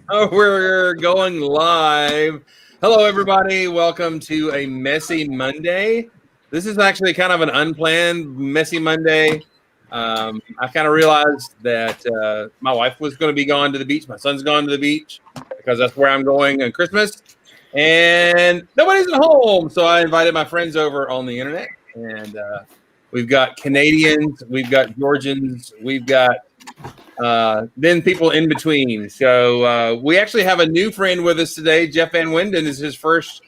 Oh, we're going live. Hello, everybody. Welcome to a messy Monday. This is actually kind of an unplanned messy Monday. I kind of realized that my wife was going to be gone to the beach. My son's gone to the beach because that's where I'm going on Christmas. And nobody's at home. So I invited my friends over on the internet. And we've got Canadians, we've got Georgians, we've got then people in between. So we actually have a new friend with us today. Jeff Van Winden is his first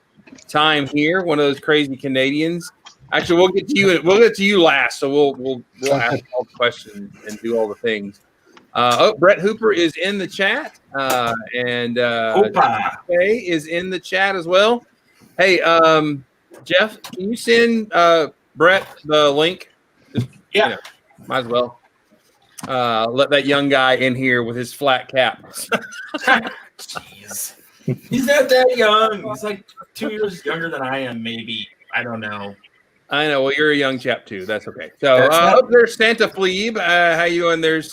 time here. One of those crazy Canadians. Actually, we'll get to you. We'll get to you last. So we'll ask all the questions and do all the things. Brett Hooper is in the chat, and Kay is in the chat as well. Hey, Jeff, can you send Brett the link? Just, yeah, might as well. Let that young guy in here with his flat cap. Jeez. He's not that young. He's like 2 years younger than I am, maybe. I don't know. I know. Well, you're a young chap too. That's okay. So there's Santa Fleeb. How you doing? There's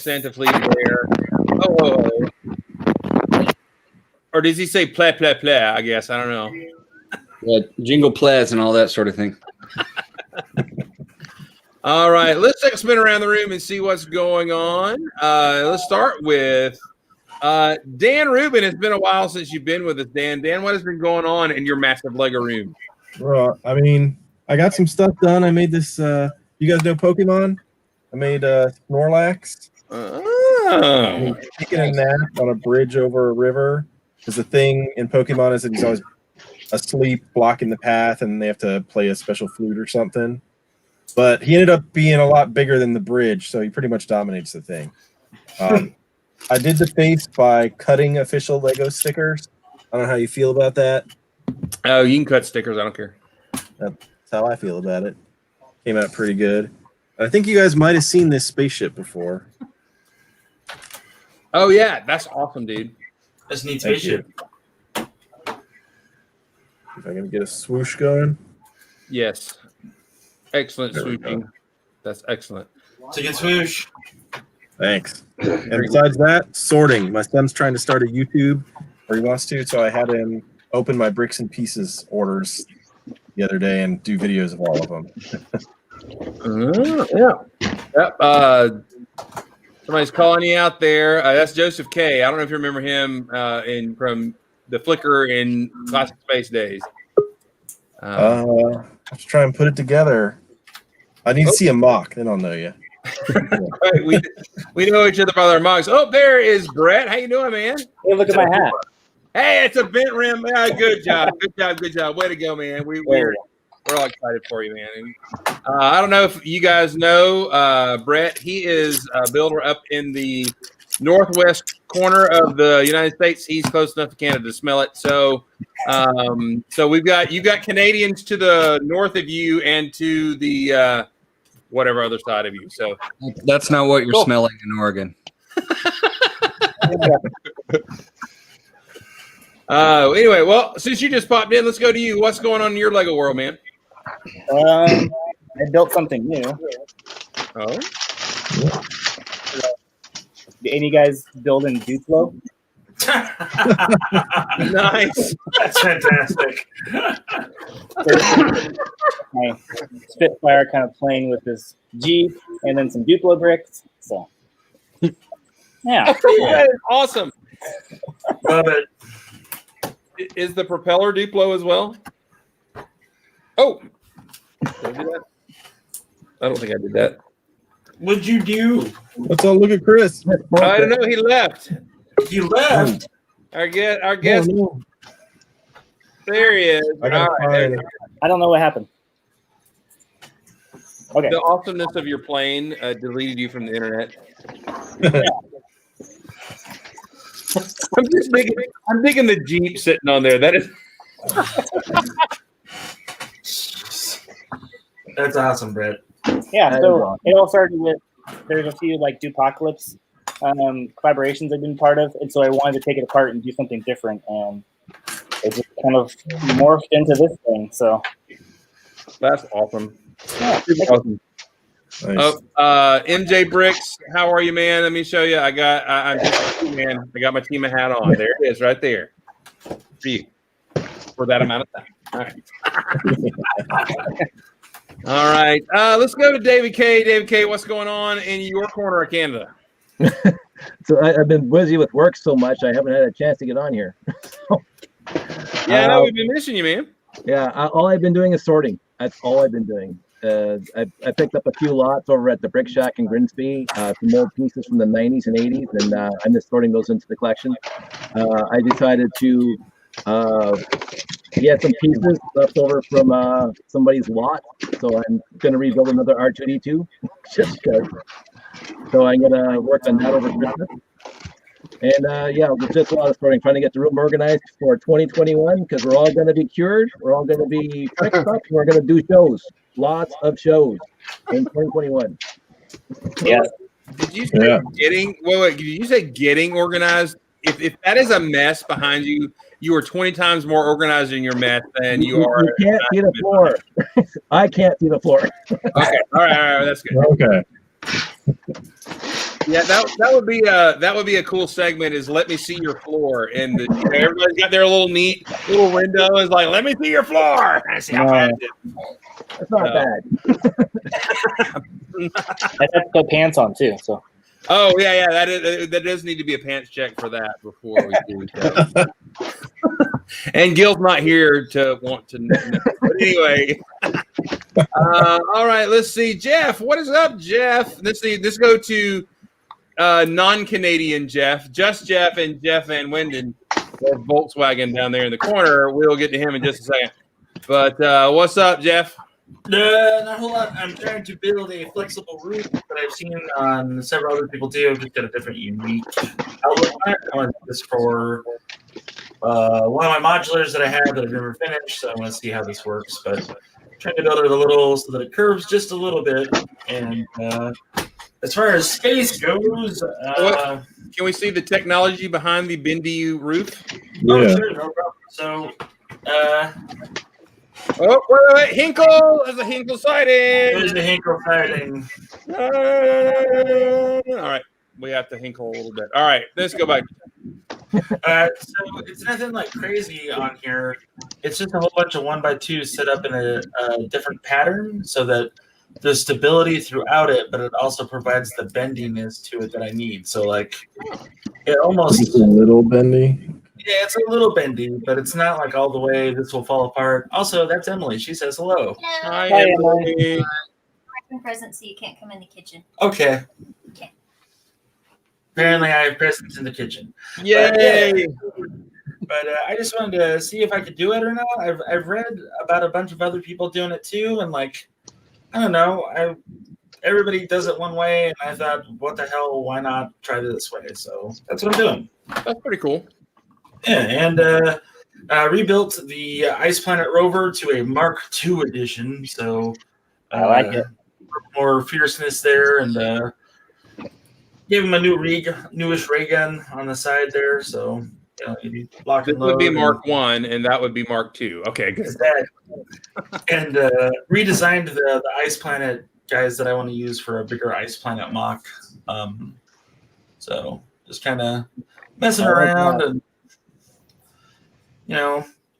Santa Fleeb there. Oh. Or does he say play, play, play? I guess. I don't know. Yeah, jingle plays and all that sort of thing. All right, let's take a spin around the room and see what's going on. Let's start with Dan Rubin. It's been a while since you've been with us, Dan. Dan, what has been going on in your massive Lego room? Bro, I mean, I got some stuff done. I made this. You guys know Pokemon? I made Snorlax. Taking a nap on a bridge over a river. Because the thing in Pokemon is that he's always asleep, blocking the path, and they have to play a special flute or something. But he ended up being a lot bigger than the bridge, so he pretty much dominates the thing. I did the face by cutting official Lego stickers. I don't know how you feel about that. Oh, you can cut stickers. I don't care. That's how I feel about it. Came out pretty good. I think you guys might have seen this spaceship before. Oh, yeah. That's awesome, dude. That's a neat spaceship. If I can get a swoosh going. Yes. Excellent swooshing. That's excellent. It's a good swoosh. Thanks. And besides that, sorting. My son's trying to start a YouTube, or he wants to, so I had him open my bricks and pieces orders the other day and do videos of all of them. Yep. Somebody's calling you out there. That's Joseph K. I don't know if you remember him from the Flickr in Classic Space days. I have to try and put it together. I need to see a mock, then I'll know you. Right, we know each other by our mocks. Oh, there is Brett. How you doing, man? Hey, look at my hat. Hey, it's a bent rim. Good job. Good job. Way to go, man. We're all excited for you, man. And, I don't know if you guys know Brett. He is a builder up in the northwest corner of the United States. He's close enough to Canada to smell it. So you've got Canadians to the north of you and to the whatever other side of you. So that's not what you're smelling in Oregon. Anyway, well, since you just popped in, let's go to you. What's going on in your Lego world, man? I built something new. Oh. Any guys building Duplo? Nice. That's fantastic. My Spitfire kind of playing with this Jeep and then some Duplo bricks. So, yeah. That is awesome. Love it. Is the propeller Duplo as well? Oh. Did I do that? I don't think I did that. What'd you do? Let's all look at Chris. I don't know. He left. You left. Our guest. No. There he is. I gotta find it. I don't know what happened. Okay. The awesomeness of your plane deleted you from the internet. I'm digging the Jeep sitting on there. That is. That's awesome, Brett. Yeah, so it all started with there's a few like Dupocalypse collaborations I've been part of, and so I wanted to take it apart and do something different, and it just kind of morphed into this thing. So that's awesome. Yeah, awesome. Nice. MJ Bricks, how are you, man? Let me show you. I'm just man. I got my team hat on. There it is, right there. For you. For that amount of time. All right. All right. Let's go to David K. David K, what's going on in your corner of Canada? So I've been busy with work so much, I haven't had a chance to get on here. Yeah, no, we've been missing you, man. Yeah, all I've been doing is sorting. That's all I've been doing. I picked up a few lots over at the Brick Shack in Grimsby, some old pieces from the 90s and 80s, and I'm just sorting those into the collection. I decided to get some pieces left over from somebody's lot, so I'm going to rebuild another R2D2 just because. So I'm going to work on that over Christmas. And yeah, just a lot of sorting, trying to get the room organized for 2021 because we're all going to be cured. We're all going to be fixed up. And we're going to do shows, lots of shows in 2021. Yeah. Did you say getting? Wait. Did you say getting organized? If that is a mess behind you, you are 20 times more organized in your mess than you are. You can't see the floor. I can't see the floor. Okay. All right. That's good. Okay. Yeah, that would be a cool segment. Is let me see your floor, and everybody's got their little neat little window. Is like, let me see your floor. I see how bad it is. That's not bad. I have to put pants on too. So. Oh yeah, that does need to be a pants check for that before we do that. And Gil's not here to want to know. But anyway, all right. Let's see, Jeff. What is up, Jeff? Let's see. Let's go to non-Canadian Jeff, just Jeff and Jeff Van Winden, Volkswagen down there in the corner. We'll get to him in just a second. But what's up, Jeff? Not a whole lot. I'm trying to build a flexible roof that I've seen on several other people do. I've just got a different, unique outlook on it. I want this for one of my modulars that I have that I've never finished, so I want to see how this works. But I'm trying to build it a little so that it curves just a little bit. And as far as space goes, can we see the technology behind the bendy roof? Oh, sure, no problem. So, wait. Hinkle! There's a Hinkle sighting! There's the Hinkle sighting. All right. We have to Hinkle a little bit. All right. Let's go back. So it's nothing like crazy on here. It's just a whole bunch of 1x2 set up in a different pattern so that there's stability throughout it, but it also provides the bendiness to it that I need. So like it almost It's a little bendy. Yeah, it's a little bendy, but it's not like all the way this will fall apart. Also, that's Emily. She says hello. Hello. Hi, Hi, Emily. Present, so you can't come in the kitchen. Okay. Okay. Apparently, I have presents in the kitchen. Yay! But I just wanted to see if I could do it or not. I've read about a bunch of other people doing it too, and like, I don't know. Everybody does it one way, and I thought, what the hell? Why not try this way? So that's what I'm doing. That's pretty cool. Yeah, and rebuilt the Ice Planet rover to a Mark II edition. So I like it. More fierceness there, and gave him a newish ray gun on the side there. So you lock This and load. would be Mark 1, and that would be Mark 2. Okay, good. And redesigned the Ice Planet guys that I want to use for a bigger Ice Planet mock. So just kind of messing around and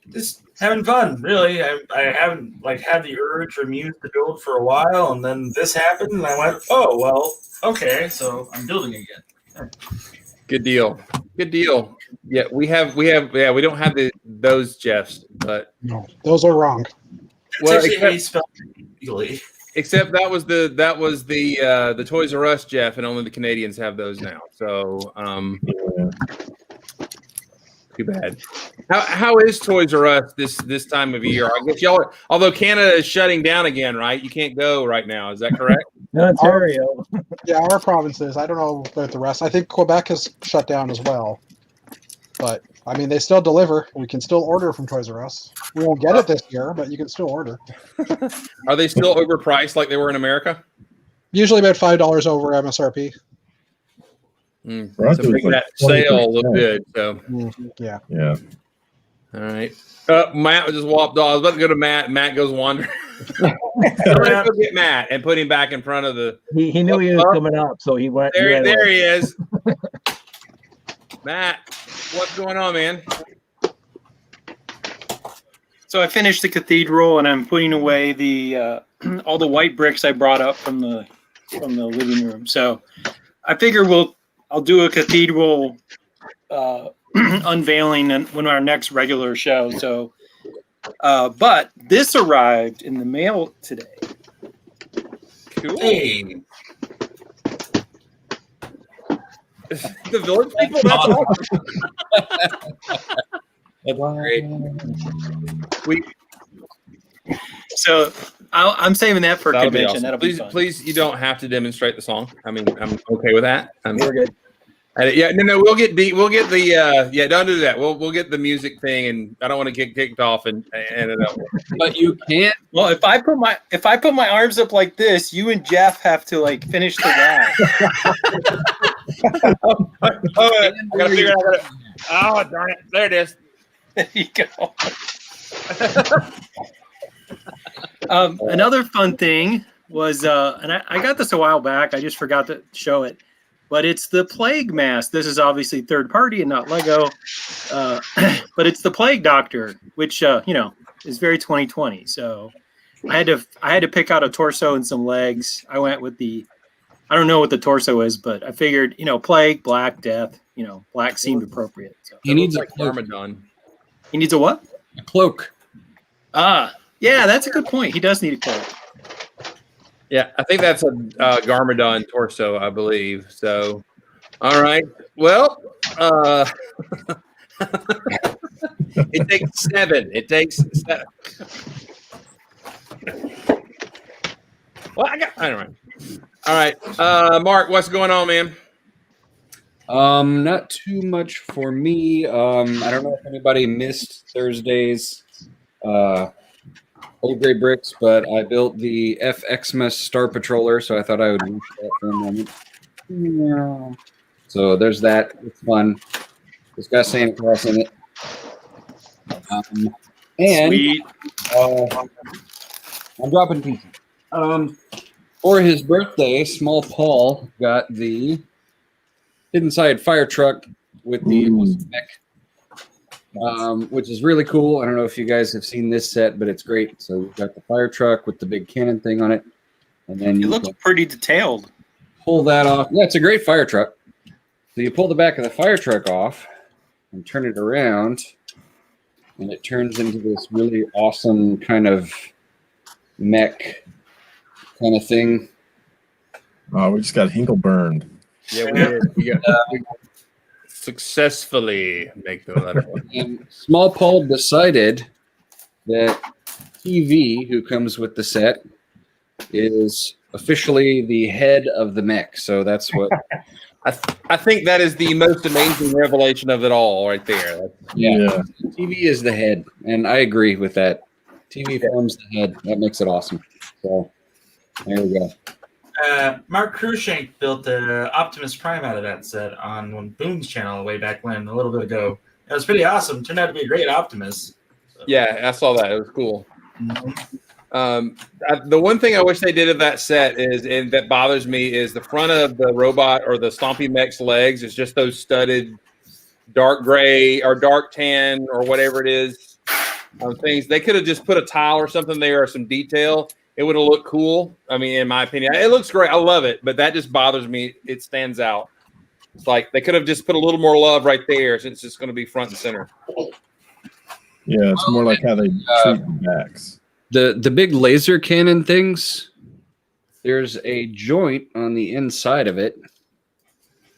just having fun. Really, I haven't had the urge or muse to build for a while, and then this happened, and I went, oh well, okay, so I'm building again. Good deal. Yeah, we don't have those Jeffs, but No, those are wrong. well, It's actually spelled legally. except that was the Toys R Us Jeff, and only the Canadians have those now. So too bad. How is Toys R Us this time of year? I guess y'all, although Canada is shutting down again, right? You can't go right now. Is that correct? Ontario. Yeah, our provinces. I don't know about the rest. I think Quebec has shut down as well. But I mean, they still deliver. We can still order from Toys R Us. We won't get it this year, but you can still order. Are they still overpriced like they were in America? Usually about $5 over MSRP. So make that sale look good. So Yeah. Yeah. All right. Matt just walked off. I was about to go to Matt. Matt goes wandering. Let's go get Matt and put him back in front of the. He knew he was coming up, so he went. There he is. Matt, what's going on, man? So I finished the cathedral, and I'm putting away the all the white bricks I brought up from the living room. So I figure I'll do a cathedral unveiling when our next regular show. So, but this arrived in the mail today. Cool. Hey, The village people. That's great. So I'm saving that for That'll be convention. awesome. That'll be fun. Please, you don't have to demonstrate the song. I mean, I'm okay with that. We're good. No. We'll get the don't do that. We'll get the music thing, and I don't want to get kicked off and end it up. But you can't. Well, if I put my arms up like this, you and Jeff have to like finish the ride. I gotta figure it out. Oh darn it! There it is. There you go. Another fun thing was, and I got this a while back. I just forgot to show it, but it's the Plague Mask. This is obviously third party and not Lego, but it's the Plague Doctor, which is very 2020. So I had to pick out a torso and some legs. I went with I don't know what the torso is, but I figured plague, black, death. Black seemed appropriate. So. He needs a Garmadon. He needs a what? A cloak. Yeah, that's a good point. He does need a cloak. Yeah, I think that's a Garmadon torso, I believe. So, all right. Well, it takes 7. It takes 7. Well, I don't know. All right, Mark, what's going on, man? Not too much for me. I don't know if anybody missed Thursday's Old Gray Bricks, but I built the FXmas Star Patroller, so I thought I would use that for a moment. Yeah. So there's that. It's fun. It's got Santa Claus in it. And Sweet. I'm dropping pieces. For his birthday, Small Paul got the Hidden Side fire truck with the mech, which is really cool. I don't know if you guys have seen this set, but it's great. So we've got the fire truck with the big cannon thing on it, and then It you looks pretty detailed. pull that off. Yeah, it's a great fire truck. So you pull the back of the fire truck off and turn it around, and it turns into this really awesome kind of mech kind of thing. Oh, we just got Hinkle burned. Yeah, we got successfully make the letter. And Small Paul decided that TV, who comes with the set, is officially the head of the mech. So that's what I think that is the most amazing revelation of it all, right there. Yeah. TV is the head, and I agree with that. TV forms the head. That makes it awesome. So there we go. Mark Cruikshank built the Optimus Prime out of that set on Boone's channel way back when, a little bit ago. It was pretty awesome. Turned out to be a great Optimus. So. Yeah, I saw that. It was cool. Mm-hmm. The one thing I wish they did of that set is, and that bothers me, is the front of the robot or the Stompy Mech's legs is just those studded dark gray or dark tan or whatever it is things. They could have just put a tile or something there or some detail. It would have looked cool. I mean, in my opinion, it looks great. I love it, but that just bothers me. It stands out. It's like they could have just put a little more love right there since it's going to be front and center. Yeah, it's more like how they treat the backs. The big laser cannon things, there's a joint on the inside of it,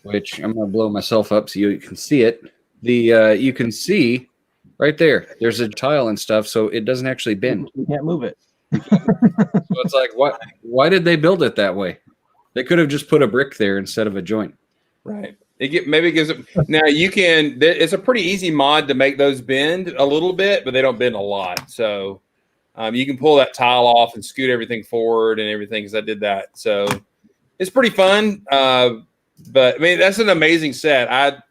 which I'm going to blow myself up so you can see it. You can see right there, there's a tile and stuff, so it doesn't actually bend. You can't move it. So it's like, why did they build it that way? They could have just put a brick there instead of a joint. Right. Maybe it gives it. Now you can. It's a pretty easy mod to make those bend a little bit, but they don't bend a lot. So you can pull that tile off and scoot everything forward and everything. Because I did that, so it's pretty fun. But I mean, that's an amazing set.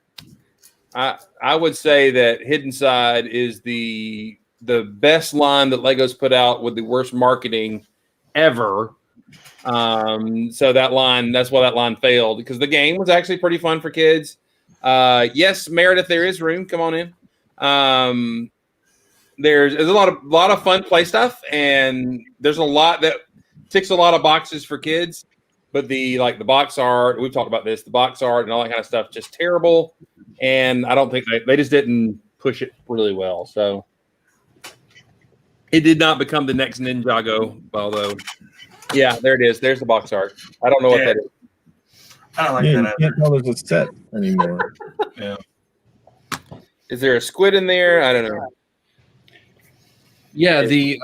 I would say that Hidden Side is the best line that Lego's put out with the worst marketing ever. So that's why that line failed, because the game was actually pretty fun for kids. Yes, Meredith, there is room. Come on in. There's a lot of fun play stuff, and there's a lot that ticks a lot of boxes for kids. But the box art, we've talked about this, the box art and all that kind of stuff, just terrible. And I don't think they just didn't push it really well. So it did not become the next Ninjago, although, yeah, there it is. There's the box art. I don't know what that is. I don't like Yeah, that. you can't tell there's a set anymore. Yeah. Is there a squid in there? I don't know. Yeah, the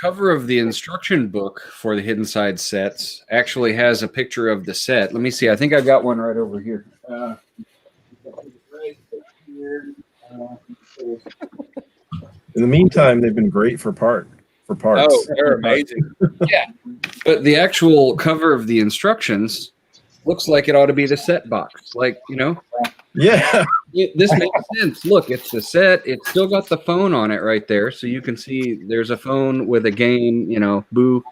cover of the instruction book for the Hidden Side sets actually has a picture of the set. Let me see. I think I've got one right over here. Right here. In the meantime, they've been great for parts. Oh, they're amazing. Yeah, but the actual cover of the instructions looks like it ought to be the set box. Like, Yeah. this makes sense. Look, it's the set. It's still got the phone on it right there, so you can see there's a phone with a game. Boo.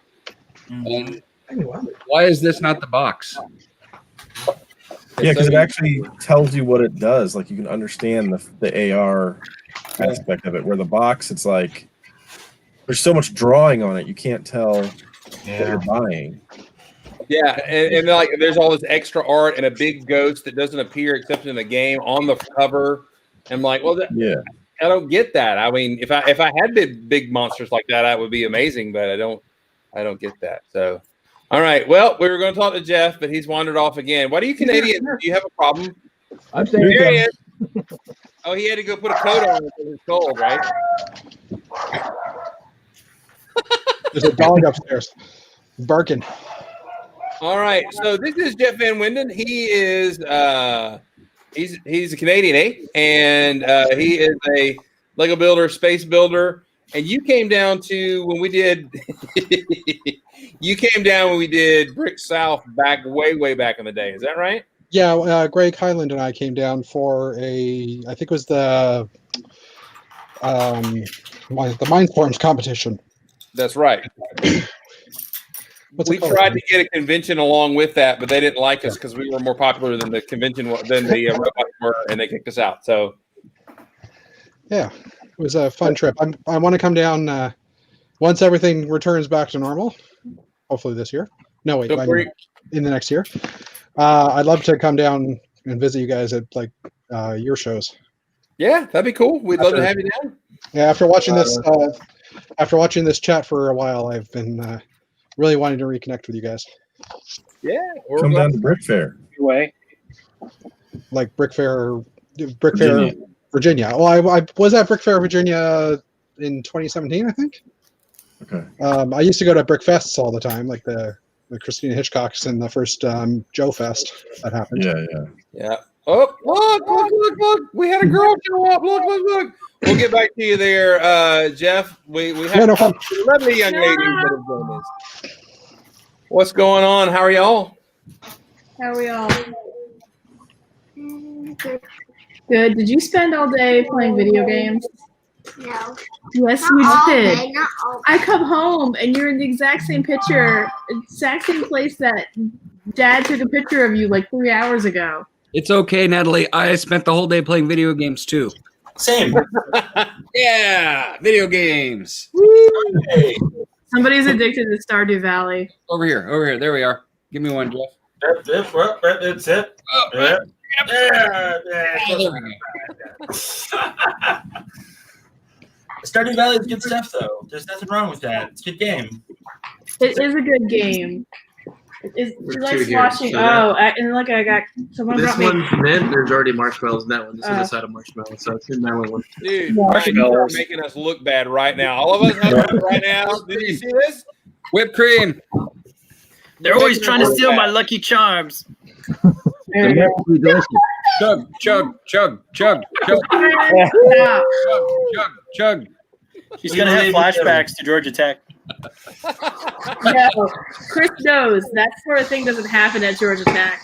Why is this not the box? Yeah, because it actually tells you what it does. Like, you can understand the AR aspect of it. Where the box, it's like there's so much drawing on it, you can't tell what you're buying. Yeah, and like there's all this extra art and a big ghost that doesn't appear except in the game on the cover. I'm like, well, Yeah. I don't get that. I mean, if I had big monsters like that, that would be amazing. But I don't get that. So, all right. Well, we were going to talk to Jeff, but he's wandered off again. Why do you Canadians? Do you have a problem? I'm saying There he is. Oh, he had to go put a coat on because it's cold, right? There's a dog upstairs barking. All right. So this is Jeff Van Winden. He is he's a Canadian, eh? And he is a Lego builder, space builder. And you came down to when we did Brick South way back in the day. Is that right? Yeah, Greg Highland and I came down for I think it was the Mindstorms competition. That's right. We tried to get a convention along with that, but they didn't like us because we were more popular than the convention than the robots were, and they kicked us out. So, yeah, it was a fun trip. I want to come down once everything returns back to normal. Hopefully this year. No, wait, in the next year. I'd love to come down and visit you guys at your shows. Yeah, that'd be cool. We'd love to have you down. Yeah, after watching this chat for a while, I've been really wanting to reconnect with you guys. Yeah, Come down to Brick Fair. Way. Like Brick Fair, Virginia. Well, I was at Brick Fair, Virginia in 2017, I think. Okay. I used to go to Brick Fests all the time, like the Christina Hitchcock's and the first Joe Fest that happened. Yeah. Oh, look! We had a girl show up. Look! We'll get back to you there, Jeff. We have lovely young ladies that have done this. What's going on? How are y'all? How are we all? Good. Did you spend all day playing video games? No. Yes, Not we all did. day, not all I come home and you're in the exact same picture, exact same place that Dad took a picture of you like 3 hours ago. It's okay, Natalie. I spent the whole day playing video games too. Same. Yeah, video games. Hey. Somebody's addicted to Stardew Valley. Over here. There we are. Give me one, Jeff. That's it. Oh, Yeah. there we go. Stardew Valley is good stuff, though. There's nothing wrong with that. It's a good game. It is a good game. She likes two here, watching. so And look, I got someone This brought me. one's mint. There's already marshmallows in that one. This is a side of marshmallows, so it's in that one. Dude, Ryan, you are making us look bad right now. All of us have it right now. Did you see this? Whipped cream. They're always trying to steal my Lucky Charms. Chug. She's gonna have flashbacks to Georgia Tech. No, Chris knows that sort of thing doesn't happen at Georgia Tech.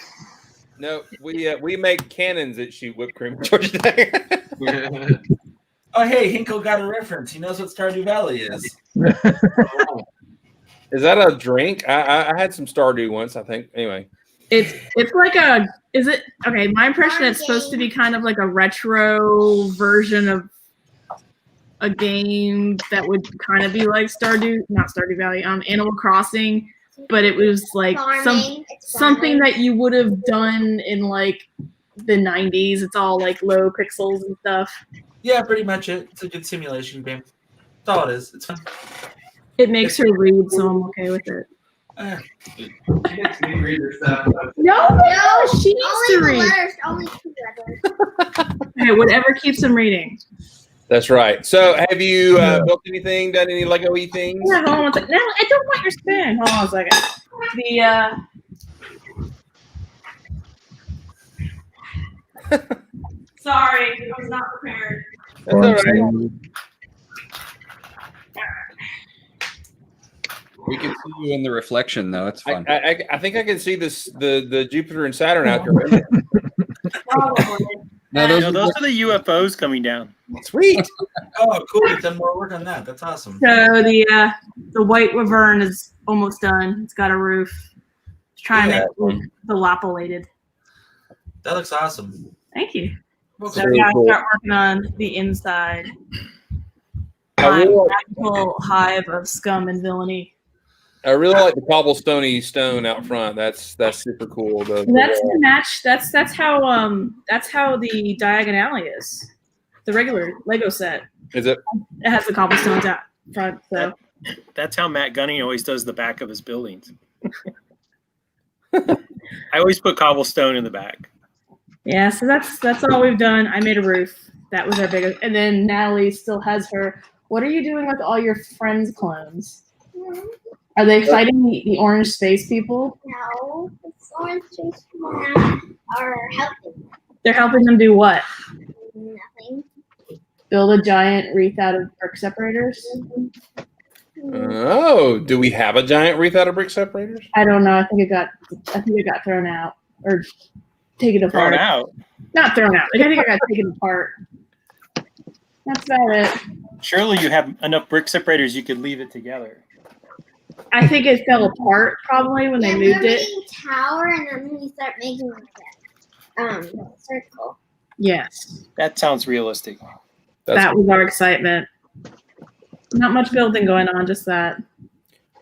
No, we make cannons that shoot whipped cream. Georgia Tech. Oh, hey, Hinkle got a reference. He knows what Stardew Valley is. Is that a drink? I had some Stardew once, I think. Anyway. It's like a, is it, okay, my impression it's supposed to be kind of like a retro version of a game that would kind of be like not Stardew Valley, Animal Crossing, but it was like something that you would have done in like the 90s. It's all like low pixels and stuff. Yeah, pretty much it. It's a good simulation game. That's all it is. It's fun. It makes her read, so I'm okay with it. No, she needs to read. Only 2 letters. Okay, whatever keeps them reading. That's right. So, have you built anything, done any Lego-y things? Yeah, hold on one second. No, I don't want your spoon. Hold on a second. Sorry, I was not prepared. That's all right. We can see you in the reflection, though. It's fun. I think I can see the Jupiter and Saturn out there. No, those are the UFOs coming down. Sweet. Oh, cool. We've done more work on that. That's awesome. So the white Wyvern is almost done. It's got a roof. It's trying to make it dilapidated. That looks awesome. Thank you. Well, So very now cool. start working on the inside. I My really like- magical hive of scum and villainy. I really like the cobblestone stone out front. That's super cool. That's the match. That's how the Diagon Alley is. The regular Lego set. Is it? It has the cobblestones out front. So That's how Matt Gunning always does the back of his buildings. I always put cobblestone in the back. yeah, so that's all we've done. I made a roof. That was our biggest. And then Natalie still has her. What are you doing with all your friends' clones? Are they fighting the orange space people? No, it's orange space people now are helping. They're helping them do what? Nothing. Build a giant wreath out of brick separators? Oh, do we have a giant wreath out of brick separators? I don't know. I think it got thrown out or taken apart. Thrown out. Not thrown out. I think it got taken apart. That's about it. Surely you have enough brick separators you could leave it together. I think it fell apart probably when they moved we're it. making a tower, and then we start making like a circle. Yes. That sounds realistic. That was our excitement. Not much building going on, just that.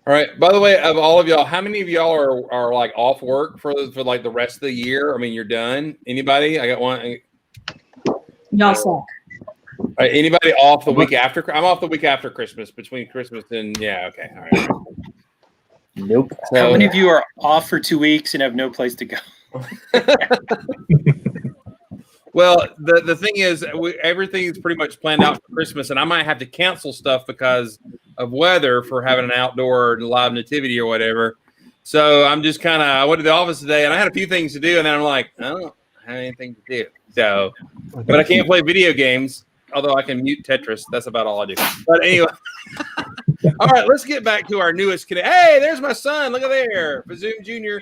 All right. By the way, of all of y'all, how many of y'all are like off work for like the rest of the year? I mean, you're done. Anybody? I got one. Y'all suck. All right, anybody off the week after? I'm off the week after Christmas, between Christmas and okay. All right. Nope. How many of you are off for 2 weeks and have no place to go? Well, the thing is, everything is pretty much planned out for Christmas, and I might have to cancel stuff because of weather for having an outdoor live nativity or whatever. So I'm just I went to the office today, and I had a few things to do, and then I'm like, I don't have anything to do. So, but I can't play video games, although I can mute Tetris. That's about all I do. But anyway, all right, let's get back to our newest connect. Hey, there's my son. Look at there, Bazoom Jr.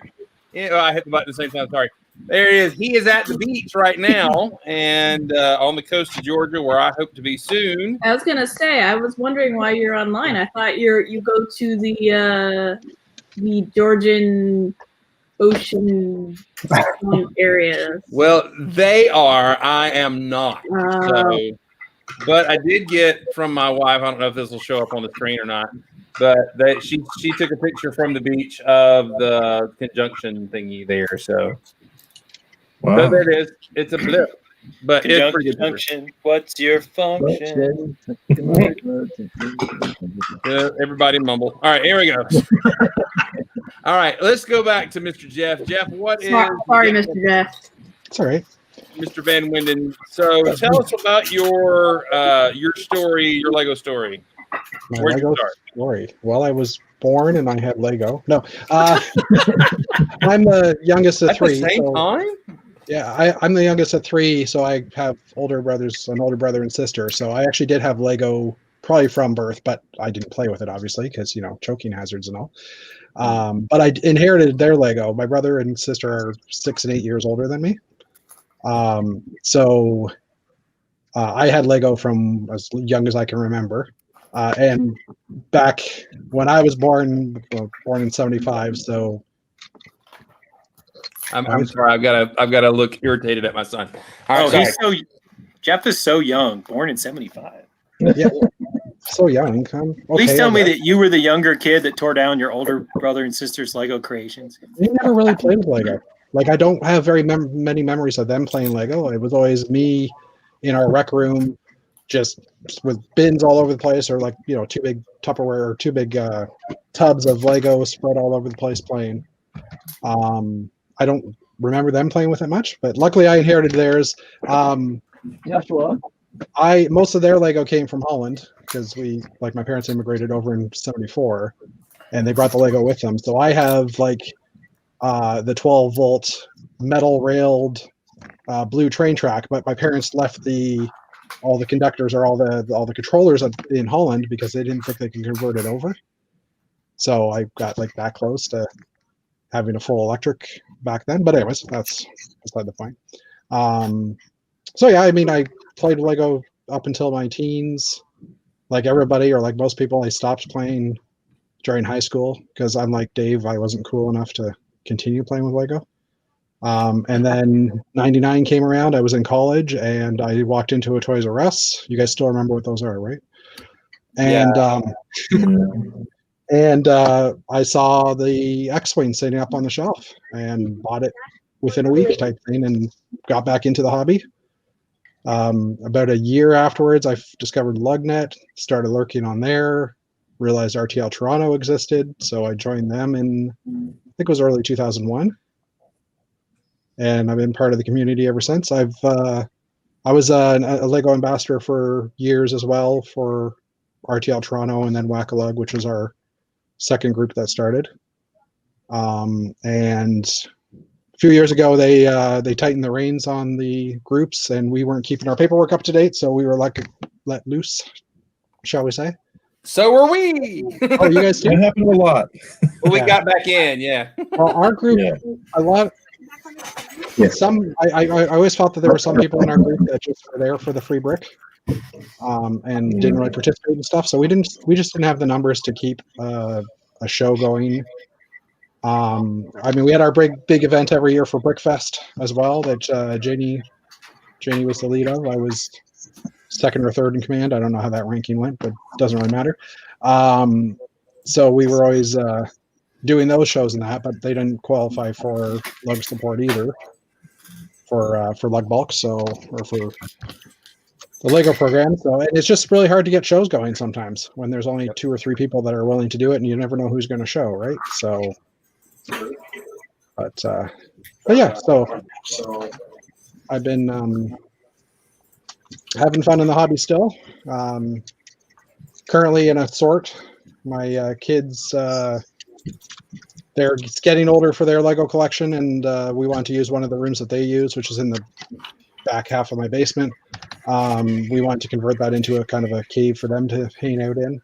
Yeah, I hit the button at the same time. Sorry. There he is. He is at the beach right now, and on the coast of Georgia, where I hope to be soon. I was gonna say, I was wondering why you're online. I thought you go to the Georgian Ocean area. Well, they are. I am not. So, but I did get from my wife. I don't know if this will show up on the screen or not. But she took a picture from the beach of the conjunction thingy there. So, so there it is. It's a blip, but it's pretty good. Function. What's your function? Everybody mumble. All right, here we go. All right, let's go back to Mr. Jeff. Jeff, what is? Sorry, Mr. Jeff. It's all right. Mr. Van Winden. So tell us about your story, your Lego story. My Where'd you Lego start? story. Well, I was born and I had Lego. No, I'm the youngest of At three. the same so- time? Yeah, I'm the youngest of three, so I have an older brother and sister. So I actually did have Lego probably from birth, but I didn't play with it, obviously, because, choking hazards and all. But I inherited their Lego. My brother and sister are 6 and 8 years older than me. So I had Lego from as young as I can remember. And back when I was born in 75, so I'm sorry, I've got to look irritated at my son. All right, Jeff is so young, born in 75. Yeah, so young. Please tell me that you were the younger kid that tore down your older brother and sister's Lego creations. We never really played with Lego. Like, I don't have very many memories of them playing Lego. It was always me in our rec room, just with bins all over the place, or like, you know, 2 big Tupperware or 2 big tubs of Lego spread all over the place playing. I don't remember them playing with it much, but luckily I inherited theirs. Joshua, most of their Lego came from Holland because my parents immigrated over in 74, and they brought the Lego with them. So I have like the 12-volt metal railed blue train track, but my parents left all the conductors or all the controllers in Holland because they didn't think they could convert it over. So I got like that close to having a full electric back then. But anyways, that's beside the point. So yeah, I mean, I played Lego up until my teens. Like everybody, or like most people, I stopped playing during high school because unlike Dave, I wasn't cool enough to continue playing with Lego. And then 99 came around. I was in college and I walked into a Toys R Us. You guys still remember what those are, right? And I saw the X-Wing sitting up on the shelf and bought it within a week type thing and got back into the hobby. About a year afterwards, I discovered Lugnet, started lurking on there, realized RTL Toronto existed, so I joined them in, I think it was early 2001. And I've been part of the community ever since. I was a Lego ambassador for years as well for RTL Toronto and then Whack-A-Lug, which was our second group that started. And a few years ago, they tightened the reins on the groups, and we weren't keeping our paperwork up to date, so we were let loose, shall we say? So were we. Oh, you guys too? That happened a lot. Well, we got back in, yeah. Well, our group, a lot. Some I always felt that there were some people in our group that just were there for the free brick, and didn't really participate in stuff. So we just didn't have the numbers to keep a show going. I mean, we had our big event every year for Brickfest as well. That Janie was the lead of. I was second or third in command. I don't know how that ranking went, but it doesn't really matter. So we were always doing those shows and that, but they didn't qualify for lug support either for lug bulk, or for the Lego program. So it's just really hard to get shows going sometimes when there's only 2 or 3 people that are willing to do it, and you never know who's going to show, right? So, but yeah, so I've been having fun in the hobby still. Currently in a sort. My kids, they're getting older for their Lego collection, and we want to use one of the rooms that they use, which is in the back half of my basement. We want to convert that into a kind of a cave for them to hang out in.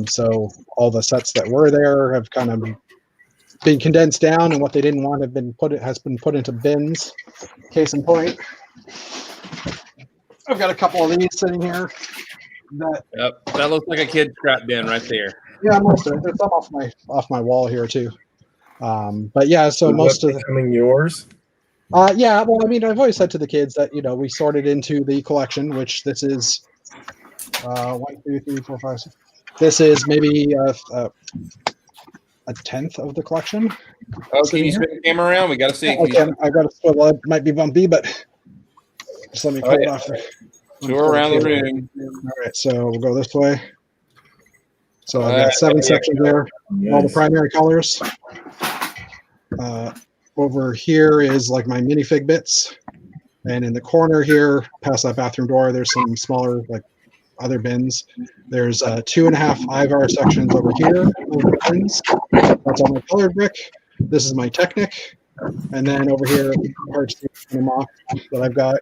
So all the sets that were there have kind of been condensed down, and what they didn't want has been put into bins. Case in point, I've got a couple of these sitting here. That looks like a kid's scrap bin right there. Yeah, most of it. There's some off my wall here too. But yeah, so most of becoming yours. Yeah, well, I mean, I've always said to the kids that, you know, we sorted into the collection, which this is 1, 2, 3, 4, 5, 6. This is maybe a tenth of the collection. Oh, can you spin the camera around? We got to see. I got to swivel. It might be bumpy, but just let me pull it off there. Tour around the room. All right, so we'll go this way. So I've got 7 sections there, all the primary colors. Over here is like my minifig bits. And in the corner here, past that bathroom door, there's some smaller, like, other bins. There's 2.5 IVAR sections over here. That's all my colored brick. This is my Technic. And then over here, parts that I've got.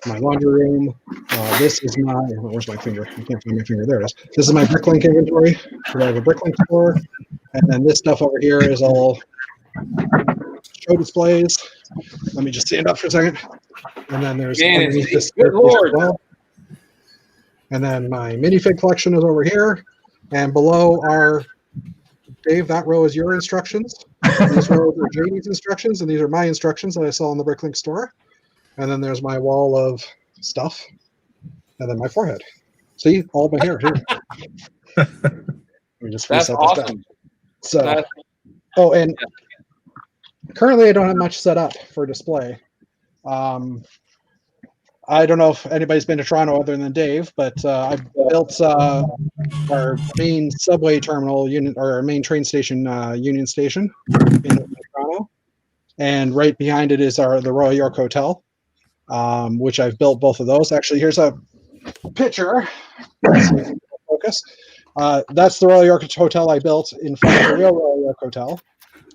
My laundry room. This is my, where's my finger? I can't find my finger. There it is. This is my Bricklink inventory. So I have a Bricklink store. And then this stuff over here is all show displays. Let me just stand up for a second. And then there's underneath this. Good Lord. Well. And then my minifig collection is over here. And below are, Dave, that row is your instructions. These rows are JD's instructions, and these are my instructions that I saw in the Bricklink store. And then there's my wall of stuff. And then my forehead. See, all my hair here. Let me just That's reset this awesome. down. So, oh, and currently I don't have much set up for display. I don't know if anybody's been to Toronto other than Dave, but I built our main subway terminal unit, or our main train station, Union Station in Toronto. And right behind it is the Royal York Hotel, which I've built both of those. Actually, here's a picture. Let's see if we can focus. That's the Royal York Hotel I built in front of the real Royal York Hotel.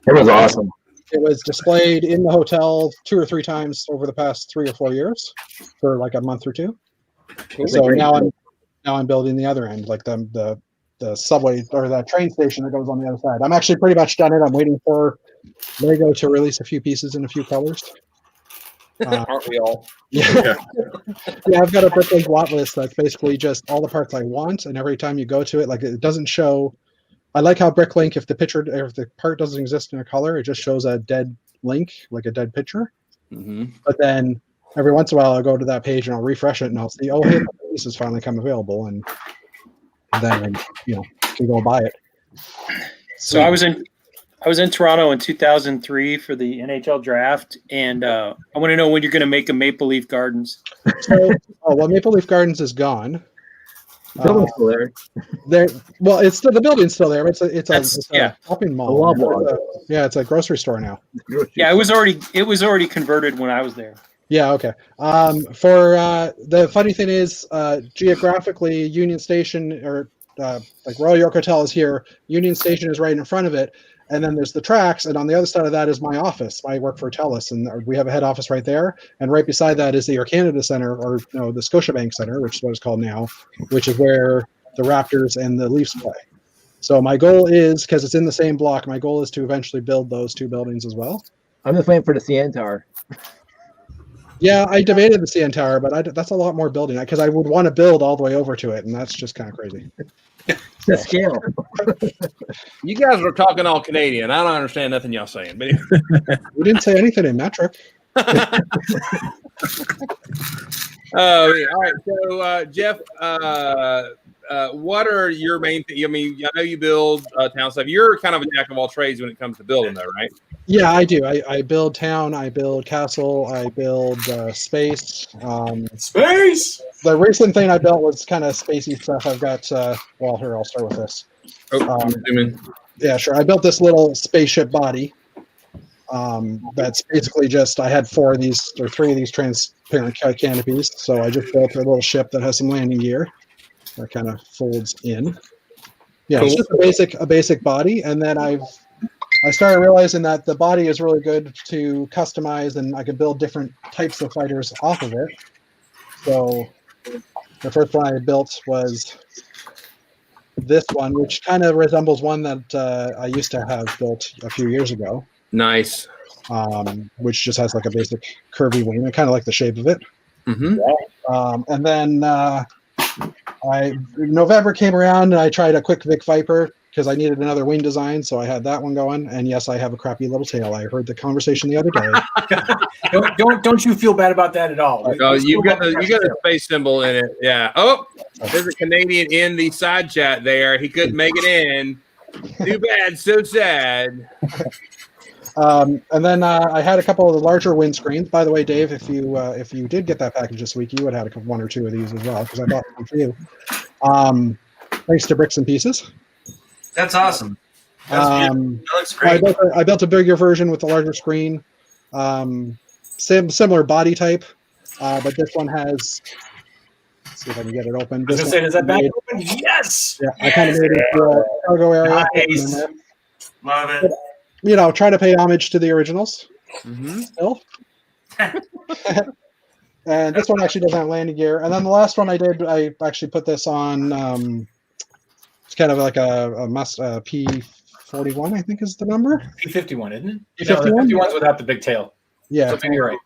It was awesome. It was displayed in the hotel 2 or 3 times over the past 3 or 4 years for like a month or two. Cool. So now I'm building the other end, like the subway or the train station that goes on the other side. I'm actually pretty much done it. I'm waiting for Lego to release a few pieces in a few colors. Aren't we all? Yeah. Yeah, I've got a Bricklink want list that's basically just all the parts I want, and every time you go to it, like it doesn't show. I like how Bricklink, if the part doesn't exist in a color, it just shows a dead link, like a dead picture. Mm-hmm. But then every once in a while, I'll go to that page and I'll refresh it, and I'll see, oh, hey, the piece has finally come available, and then can go buy it. So I was in Toronto in 2003 for the NHL draft, and I want to know when you're going to make a Maple Leaf Gardens. Well, Maple Leaf Gardens is gone. The building's still there. Well, it's still, the building's still there. It's a shopping mall. It's a grocery store now. Yeah, it was already converted when I was there. Yeah, okay. For the funny thing is, geographically, Union Station or like Royal York Hotel is here. Union Station is right in front of it, and then there's the tracks, and on the other side of that is my office. I work for TELUS, and we have a head office right there. And right beside that is the Air Canada Center, or the Scotiabank Center, which is what it's called now, which is where the Raptors and the Leafs play. So my goal is, because it's in the same block, my goal is to eventually build those 2 buildings as well. I'm just waiting for the CN Tower. Yeah, I debated the CN Tower, but that's a lot more building, because I would want to build all the way over to it, and that's just kind of crazy. The scale. You guys are talking all Canadian. I don't understand nothing y'all saying. But we didn't say anything in metric. All right. So, Jeff, what are your main things? I mean, I know you build town stuff. You're kind of a jack of all trades when it comes to building, though, right? Yeah, I do. I build town, I build castle, I build space. Space! The recent thing I built was kind of spacey stuff. I've got, here, I'll start with this. I'm assuming. Yeah, sure. I built this little spaceship body. That's basically just, I had 3 of these transparent canopies. So I just built a little ship that has some landing gear that kind of folds in. Yeah, cool. It's just a basic body. And then I started realizing that the body is really good to customize, and I could build different types of fighters off of it. So the first one I built was this one, which kind of resembles one that I used to have built a few years ago. Nice. Which just has like a basic curvy wing. I kind of like the shape of it. Mm-hmm. And then November came around, and I tried a Quick Vic Viper because I needed another wing design, so I had that one going. And yes, I have a crappy little tail. I heard the conversation the other day. Don't you feel bad about that at all? You got a space symbol in it. Yeah. Oh, there's a Canadian in the side chat there. He couldn't make it in. Too bad. So sad. And then I had a couple of the larger windscreens. By the way, Dave, if you did get that package this week, you would have had 1 or 2 of these as well, because I bought one for you. Thanks to Bricks and Pieces. That's awesome. That looks great. I built a bigger version with a larger screen. Similar body type, but this one has. Let's see if I can get it open. Does that back open? Yes. Yeah, I kind of made it into a cargo area. Nice. Love it. Try to pay homage to the originals. Mm-hmm. Still. And this one actually doesn't have landing gear. And then the last one I did, I actually put this on. It's kind of like a 41, I think is the number. P51, isn't it? P51? No, the 51's without the big tail. Yeah. So maybe you're right.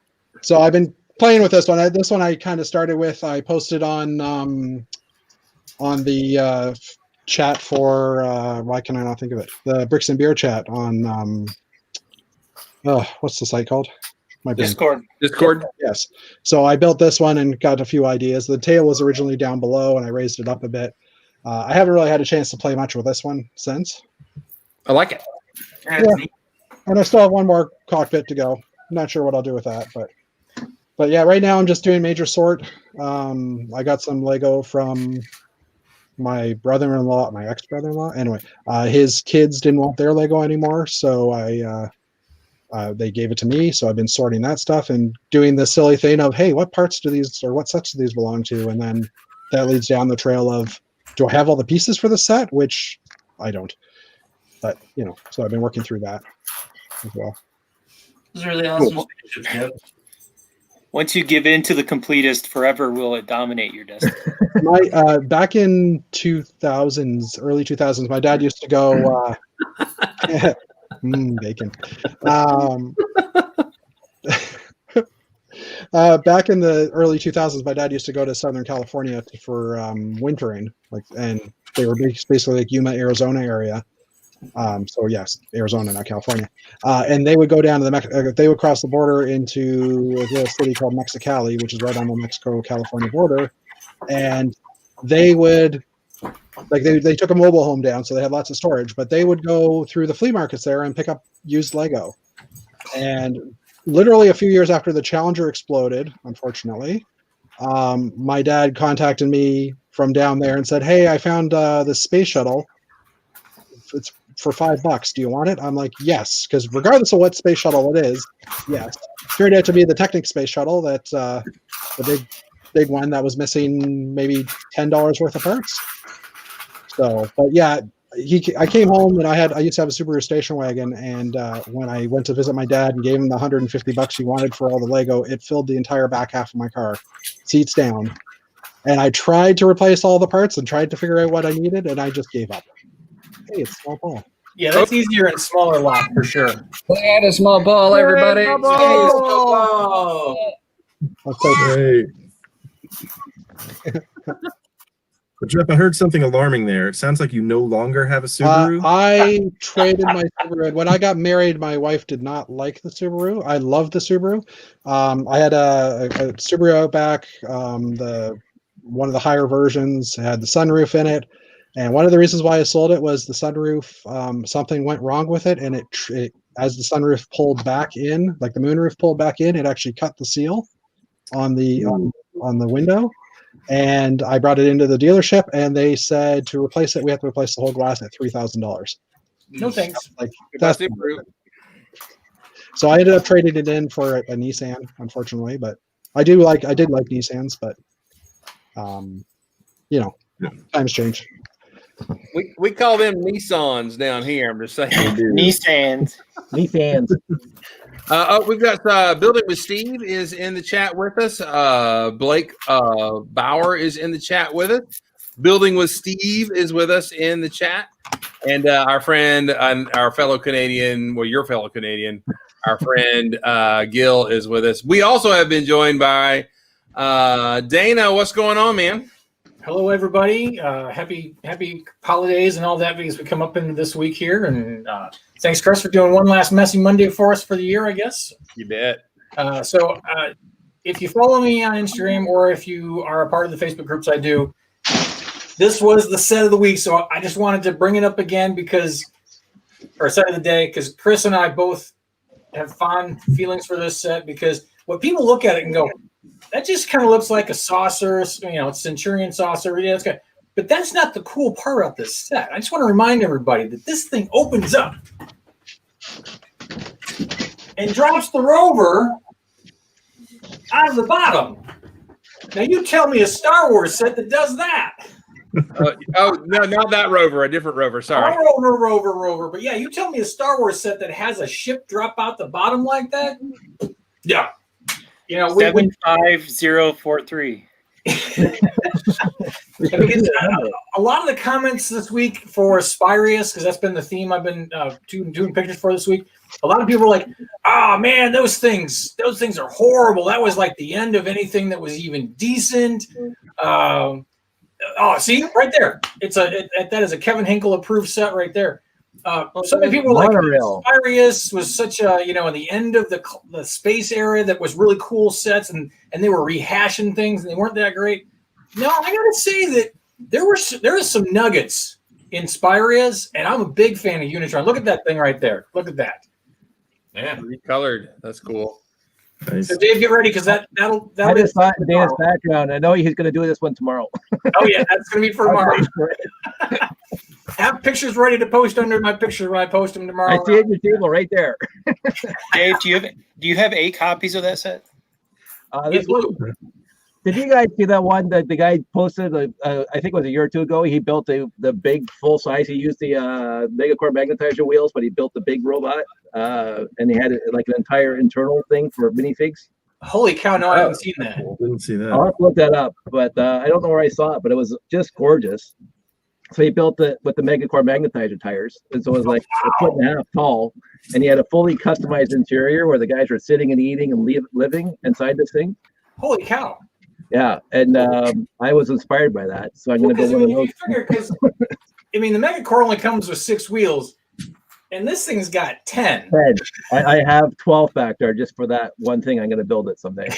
So I've been playing with this one. This one I kind of started with. I posted on the chat for why can I not think of it? The Bricks and Beer chat on what's the site called? My brain. Discord. Yes. So I built this one and got a few ideas. The tail was originally down below, and I raised it up a bit. I haven't really had a chance to play much with this one since. I like it. Yeah. And I still have one more cockpit to go. I'm not sure what I'll do with that, but yeah, right now I'm just doing major sort. I got some Lego from my brother-in-law, my ex-brother-in-law. Anyway, his kids didn't want their Lego anymore, so they gave it to me. So I've been sorting that stuff and doing the silly thing of, hey, what parts do these or what sets do these belong to? And then that leads down the trail of, do I have all the pieces for the set? Which I don't. But so I've been working through that as well. This is really awesome. Once you give in to the completist, forever will it dominate your destiny. Back in 2000s, early 2000s, my dad used to go bacon. Back in the early 2000s, my dad used to go to Southern California for wintering, and they were basically like Yuma, Arizona area. So yes, Arizona, not California. And they would go down to they would cross the border into a little city called Mexicali, which is right on the Mexico-California border. And they would, they took a mobile home down, so they had lots of storage, but they would go through the flea markets there and pick up used Lego. And literally a few years after the Challenger exploded, unfortunately, my dad contacted me from down there and said, hey, I found this space shuttle. It's for $5. Do you want it? I'm like, yes, because regardless of what space shuttle it is, yes. Turned out to be the Technic space shuttle, that the big one that was missing maybe $10 worth of parts. So, but yeah, I came home and I used to have a Subaru station wagon, and when I went to visit my dad and gave him the $150 he wanted for all the Lego, it filled the entire back half of my car, seats down. And I tried to replace all the parts and tried to figure out what I needed, and I just gave up. Hey, it's small ball. Yeah, that's easier in smaller lot for sure. Add a small ball, everybody. Small ball. That's so Great. But Jeff, I heard something alarming there. It sounds like you no longer have a Subaru. I traded my Subaru. When I got married, my wife did not like the Subaru. I loved the Subaru. I had a Subaru Outback, one of the higher versions. It had the sunroof in it. And one of the reasons why I sold it was the sunroof, something went wrong with it. And it as the sunroof pulled back in, like the moonroof pulled back in, it actually cut the seal on the window. And I brought it into the dealership, and they said to replace it, we have to replace the whole glass at $3,000. No thanks. Like that's so I ended up trading it in for a Nissan, unfortunately. But I did like Nissans, but times change. We call them Nissans down here. I'm just saying. Nissans. We've got Building with Steve is in the chat with us. Blake Bauer is in the chat with us. Building with Steve is with us in the chat. And our friend and our fellow Canadian, well, your fellow Canadian, our friend Gil is with us. We also have been joined by Dana. What's going on, man? Hello, everybody. Happy holidays and all that, because we come up into this week here. And thanks, Chris, for doing one last Messy Monday for us for the year, I guess. You bet. So if you follow me on Instagram, or if you are a part of the Facebook groups I do, this was the set of the week. So I just wanted to bring it up again or set of the day, because Chris and I both have fond feelings for this set, because when people look at it and go, that just kind of looks like a saucer, Centurion saucer. Yeah, it's good. But that's not the cool part about this set. I just want to remind everybody that this thing opens up and drops the rover out of the bottom. Now, you tell me a Star Wars set that does that. No, not that rover, a different rover. Sorry. Rover. But yeah, you tell me a Star Wars set that has a ship drop out the bottom like that. Yeah. 75043. Because, a lot of the comments this week for Spyrius, because that's been the theme I've been doing pictures for this week. A lot of people are like, "Oh man, those things are horrible. That was like the end of anything that was even decent." See right there, that is a Kevin Hinkle approved set right there. So many people were like, Spyrius was such a, in the end of the space era that was really cool sets, and they were rehashing things and they weren't that great. No, I gotta say that there was some nuggets in Spyrius, and I'm a big fan of Unitron. Look at that thing right there. Look at that. Yeah, recolored. That's cool. Nice. So Dave, get ready because that'll. I just saw it in Dana's background. I know he's going to do this one tomorrow. Oh yeah, that's going to be for tomorrow. Have pictures ready to post under my picture when I post them tomorrow. I see it at your table right there. Dave, do you have 8 copies of that set? Did you guys see that one that the guy posted? I think it was a year or two ago. He built the big full size. He used the Megacore magnetizer wheels, but he built the big robot, and he had like an entire internal thing for minifigs. Holy cow! No, I haven't seen that. Didn't see that. I'll have to look that up, but I don't know where I saw it, but it was just gorgeous. So he built it with the Megacore magnetizer tires, and so it was like a foot and a half tall, and he had a fully customized interior where the guys were sitting and eating and living inside this thing. Holy cow! Yeah, and I was inspired by that, so I'm going to build one of those. Because the Megacore only comes with 6 wheels, and this thing's got 10. 10. I have 12 back there just for that one thing. I'm going to build it someday.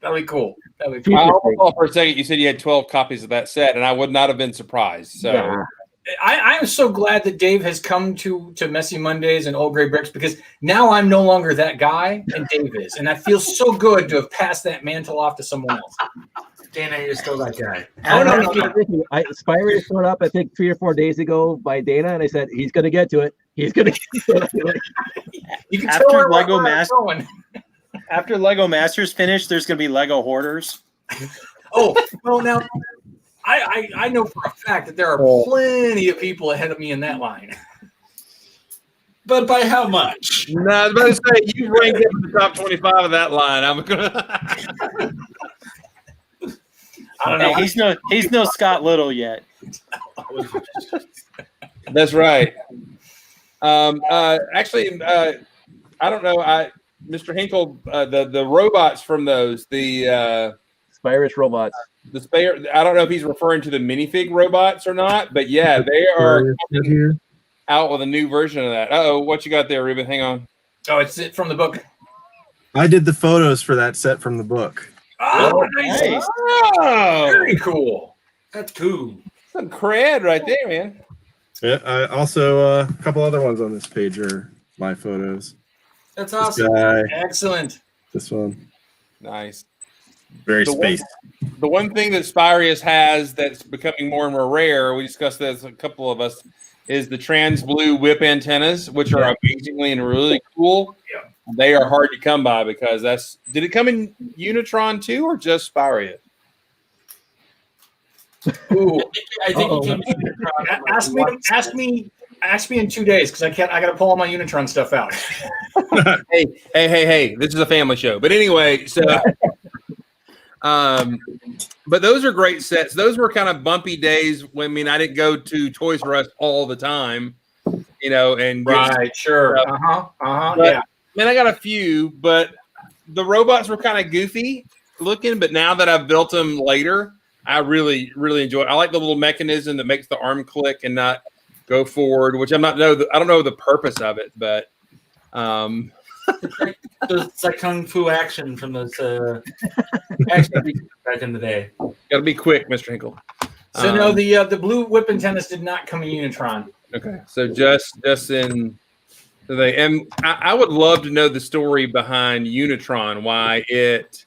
That'll be cool. I almost thought for a second you said you had 12 copies of that set, and I would not have been surprised. So. Yeah. I am so glad that Dave has come to Messy Mondays and Old Gray Bricks, because now I'm no longer that guy and Dave is. And that feels so good to have passed that mantle off to someone else. Dana, you're still that guy. Spyrius showed up, I think 3 or 4 days ago by Dana, and I said, he's going to get to it. He's going to get to it. You can After tell Lego Masters. After Lego Masters finish, there's going to be Lego Hoarders. Oh, well, now I know for a fact that there are plenty of people ahead of me in that line. But by how much? No, I was about to say you ranked in the top 25 of that line. I'm gonna. I don't know. Hey, he's no Scott Little yet. That's right. Actually, I don't know. Mr. Hinkle, the robots from those, the Spyrius robots. The Spyrius. I don't know if he's referring to the minifig robots or not, but yeah, they are coming out with a new version of that. Uh-oh, what you got there, Ruben? Hang on. Oh, it's it from the book. I did the photos for that set from the book. Oh, nice. Oh, Very cool. That's cool. Some cred right there, man. Yeah, I also a couple other ones on this page are my photos. That's awesome. Guy, Excellent. this one. Nice. Very spaced. The one thing that Spyrius has that's becoming more and more rare, we discussed this, a couple of us, is the trans blue whip antennas, which are amazingly and really cool. Yeah. They are hard to come by because did it come in Unitron too or just Spyrius? Ooh, I think he came to ask me in 2 days because I got to pull all my Unitron stuff out. Hey! This is a family show, but anyway, so. But those are great sets. Those were kind of bumpy days when I didn't go to Toys R Us all the time, and right, sure, But, yeah. Man, I got a few, but the robots were kind of goofy looking. But now that I've built them later, I really, really enjoy it. I like the little mechanism that makes the arm click and not go forward, which I don't know the purpose of it, but it's like kung fu action from those action back in the day. Got to be quick, Mr. Hinkle. So no, the blue whip antennas did not come in Unitron. Okay, so just in and I would love to know the story behind Unitron, why it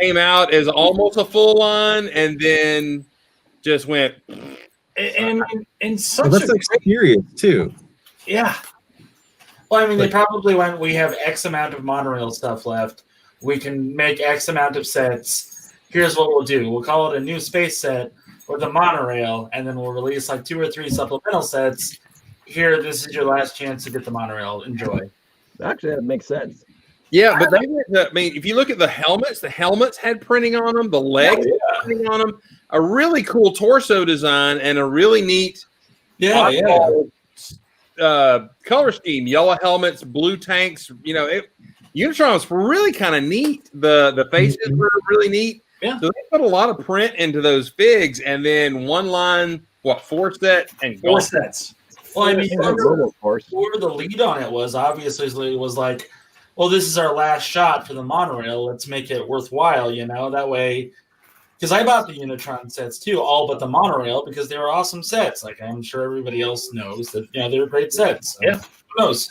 came out as almost a full line and then just went and such Well, that's like serious too. Yeah. Well, I mean, they probably went, we have X amount of monorail stuff left. We can make X amount of sets. Here's what we'll do. We'll call it a new space set with a monorail, and then we'll release like 2 or 3 supplemental sets. Here, this is your last chance to get the monorail. Enjoy. Actually, that makes sense. Yeah, but I mean, if you look at the helmets had printing on them, the legs had printing on them, a really cool torso design, and a really neat color scheme. Yellow helmets, blue tanks. You know, Unitron was really kind of neat. The faces were really neat. Yeah. So they put a lot of print into those figs, and then one line, 4 sets and Four sets. Well, I mean, whoever the lead on it was, obviously was like, well, this is our last shot for the monorail. Let's make it worthwhile, you know, that way. Because I bought the Unitron sets too, all but the monorail, because they were awesome sets. Like I'm sure everybody else knows that, you know, they were great sets. So, yeah. Who knows?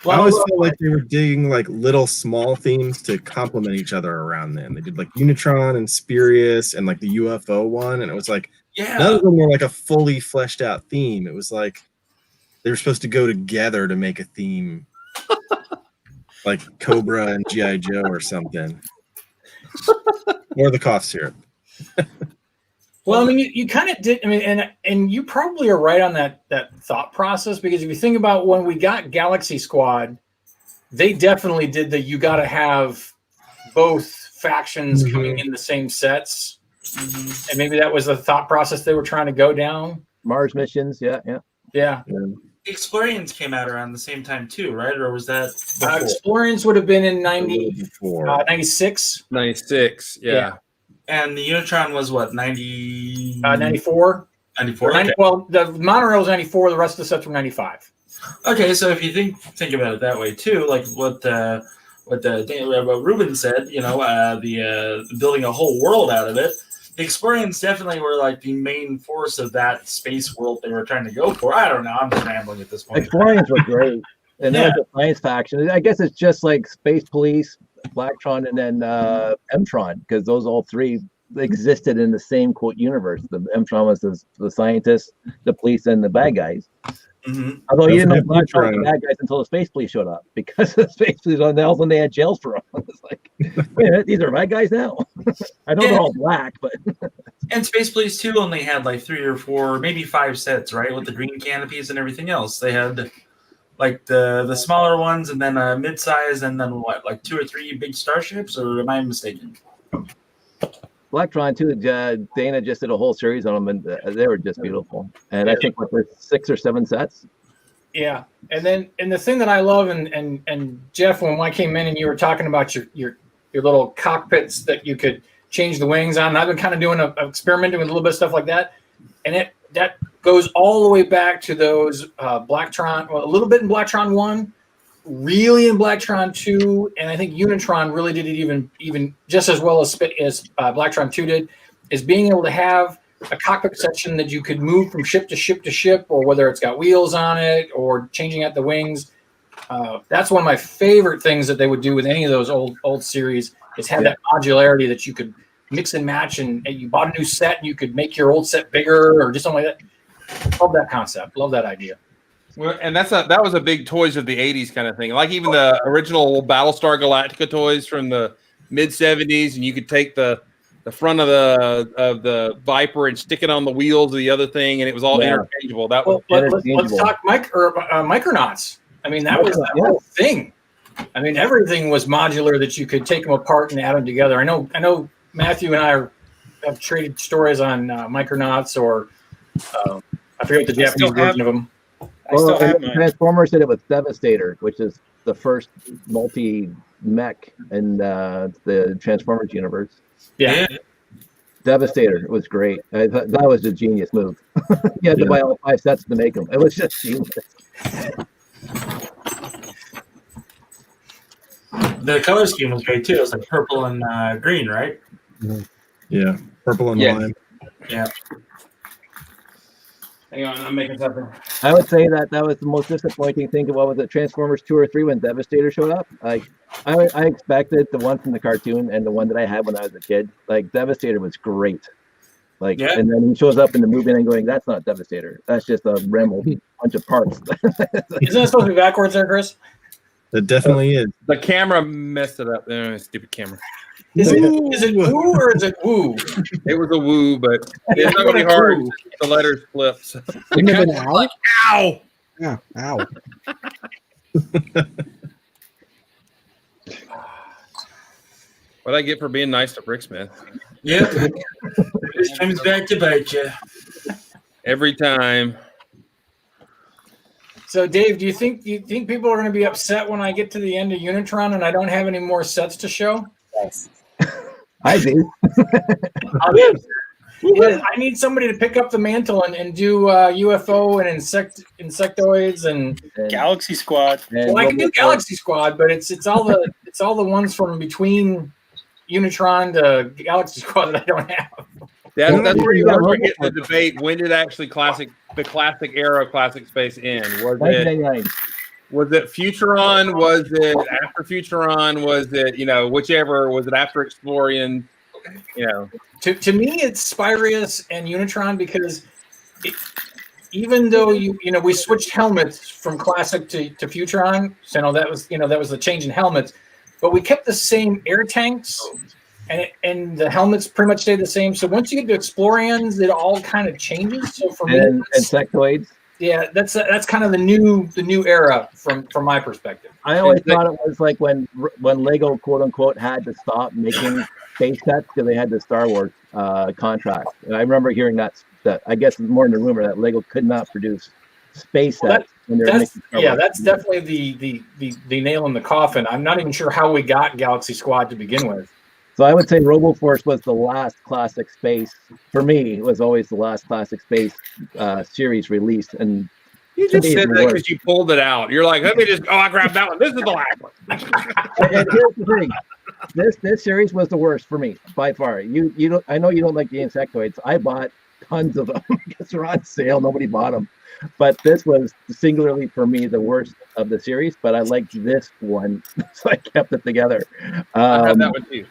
I always felt like they were digging like little small themes to complement each other around them. They did like Unitron and Spurious and like the UFO one, and it was like none of them were like a fully fleshed out theme. It was like they were supposed to go together to make a theme, like Cobra and G.I. Joe or something, or the cough syrup. Well, I mean, you kind of did. I mean, and you probably are right on that thought process, because if you think about when we got Galaxy Squad, they definitely did the you got to have both factions coming in the same sets, and maybe that was the thought process they were trying to go down. Mars missions, yeah. Explorians came out around the same time too, right? Or was that Explorians would have been in 96? 96, yeah. And the Unitron was what, 90? 94. 94. Okay. Well, the monorail was 94. The rest of the sets were 95. Okay, so if you think about it that way too, like what Ruben said, you know, the building a whole world out of it. The Explorians definitely were like the main force of that space world they were trying to go for. I don't know. I'm just rambling at this point. Explorians were great, and that was a science faction. I guess it's just like Space Police, Blacktron, and then Mtron, because those all three existed in the same quote universe. The Mtron was the scientists, the police, and the bad guys. Mm-hmm. Although you didn't know Blacktron was the bad guys until the Space Police showed up, because the Space Police on the when they had jails for them. It's like, wait a minute, these are bad guys now. I know they're all black, but and Space Police 2 only had like 3 or 4, maybe 5 sets, right, with the green canopies and everything else. They had like the smaller ones, and then a mid-size, and then what, like 2 or 3 big starships, or am I mistaken? Blacktron too. Dana just did a whole series on them, and they were just beautiful. And I think there's 6 or 7 sets. Yeah, and the thing that I love, and Jeff, when I came in and you were talking about your little cockpits that you could change the wings on, and I've been kind of doing experimenting with a little bit of stuff like that, and that goes all the way back to those Blacktron, well, a little bit in Blacktron 1, really in Blacktron 2, and I think Unitron really did it even just as well as Blacktron 2 did, is being able to have a cockpit section that you could move from ship to ship to ship, or whether it's got wheels on it or changing out the wings. That's one of my favorite things that they would do with any of those old series, is have that modularity that you could mix and match, and you bought a new set and you could make your old set bigger or just something like that. Love that concept. Love that idea. Well, and that was a big toys of the 80s kind of thing. Like even the original Battlestar Galactica toys from the mid 70s, and you could take the front of the Viper and stick it on the wheels of the other thing, and it was all interchangeable. That was let's talk Micronauts. I mean, that was the whole thing. I mean, everything was modular, that you could take them apart and add them together. I know Matthew and I have traded stories on Micronauts, or I forget the Japanese version of them. Transformers did it with Devastator, which is the first multi-mech in the Transformers universe. Yeah. Devastator was great. That was a genius move. You had to buy all 5 sets to make them. It was just genius. The color scheme was great too. It was like purple and green, right? Yeah, purple and lime. Yeah. Hang on, I'm making something. I would say that was the most disappointing thing. What was it, Transformers 2 or 3 when Devastator showed up? Like, I expected the one from the cartoon and the one that I had when I was a kid. Like, Devastator was great. Like, and then he shows up in the movie and I'm going, that's not Devastator. That's just a bunch of parts. Isn't it supposed to be backwards there, Chris? It definitely is. The camera messed it up. Stupid camera. Is it woo or is it woo? It was a woo, but it's not gonna be hard. The letters flip. So. Ow. Ow. Yeah. Ow. What I get for being nice to Bricksmith? Yep. This comes back to bite you. Every time. So, Dave, do you think people are going to be upset when I get to the end of Unitron and I don't have any more sets to show? Yes. I do. Yeah, I need somebody to pick up the mantle and do UFO and insectoids and Galaxy Squad. Well, I can do Galaxy Squad, but it's all the ones from between Unitron to Galaxy Squad that I don't have. That's where you got to get the debate. When did actually the classic era of Classic Space end? Was it Futuron? Was it after Futuron? Was it, whichever? Was it after Explorian? To me, it's Spyrius and Unitron because even though we switched helmets from Classic to Futuron, so that was the change in helmets, but we kept the same air tanks. And the helmets pretty much stay the same. So once you get to Explorians, it all kind of changes. So for me, insectoids. Yeah, that's kind of the new era from my perspective. I always thought it was like when Lego quote unquote had to stop making space sets because they had the Star Wars contract. And I remember hearing that I guess it's more in the rumor that Lego could not produce space sets. That's definitely the nail in the coffin. I'm not even sure how we got Galaxy Squad to begin with. So I would say RoboForce was the last Classic Space. For me, it was always the last Classic Space series released. And you just said that because you pulled it out. You're like, let me just, I grabbed that one. This is the last one. And here's the thing. This series was the worst for me, by far. I know you don't like the insectoids. I bought tons of them because they're on sale. Nobody bought them. But this was singularly for me the worst of the series. But I liked this one, so I kept it together. I have that one too.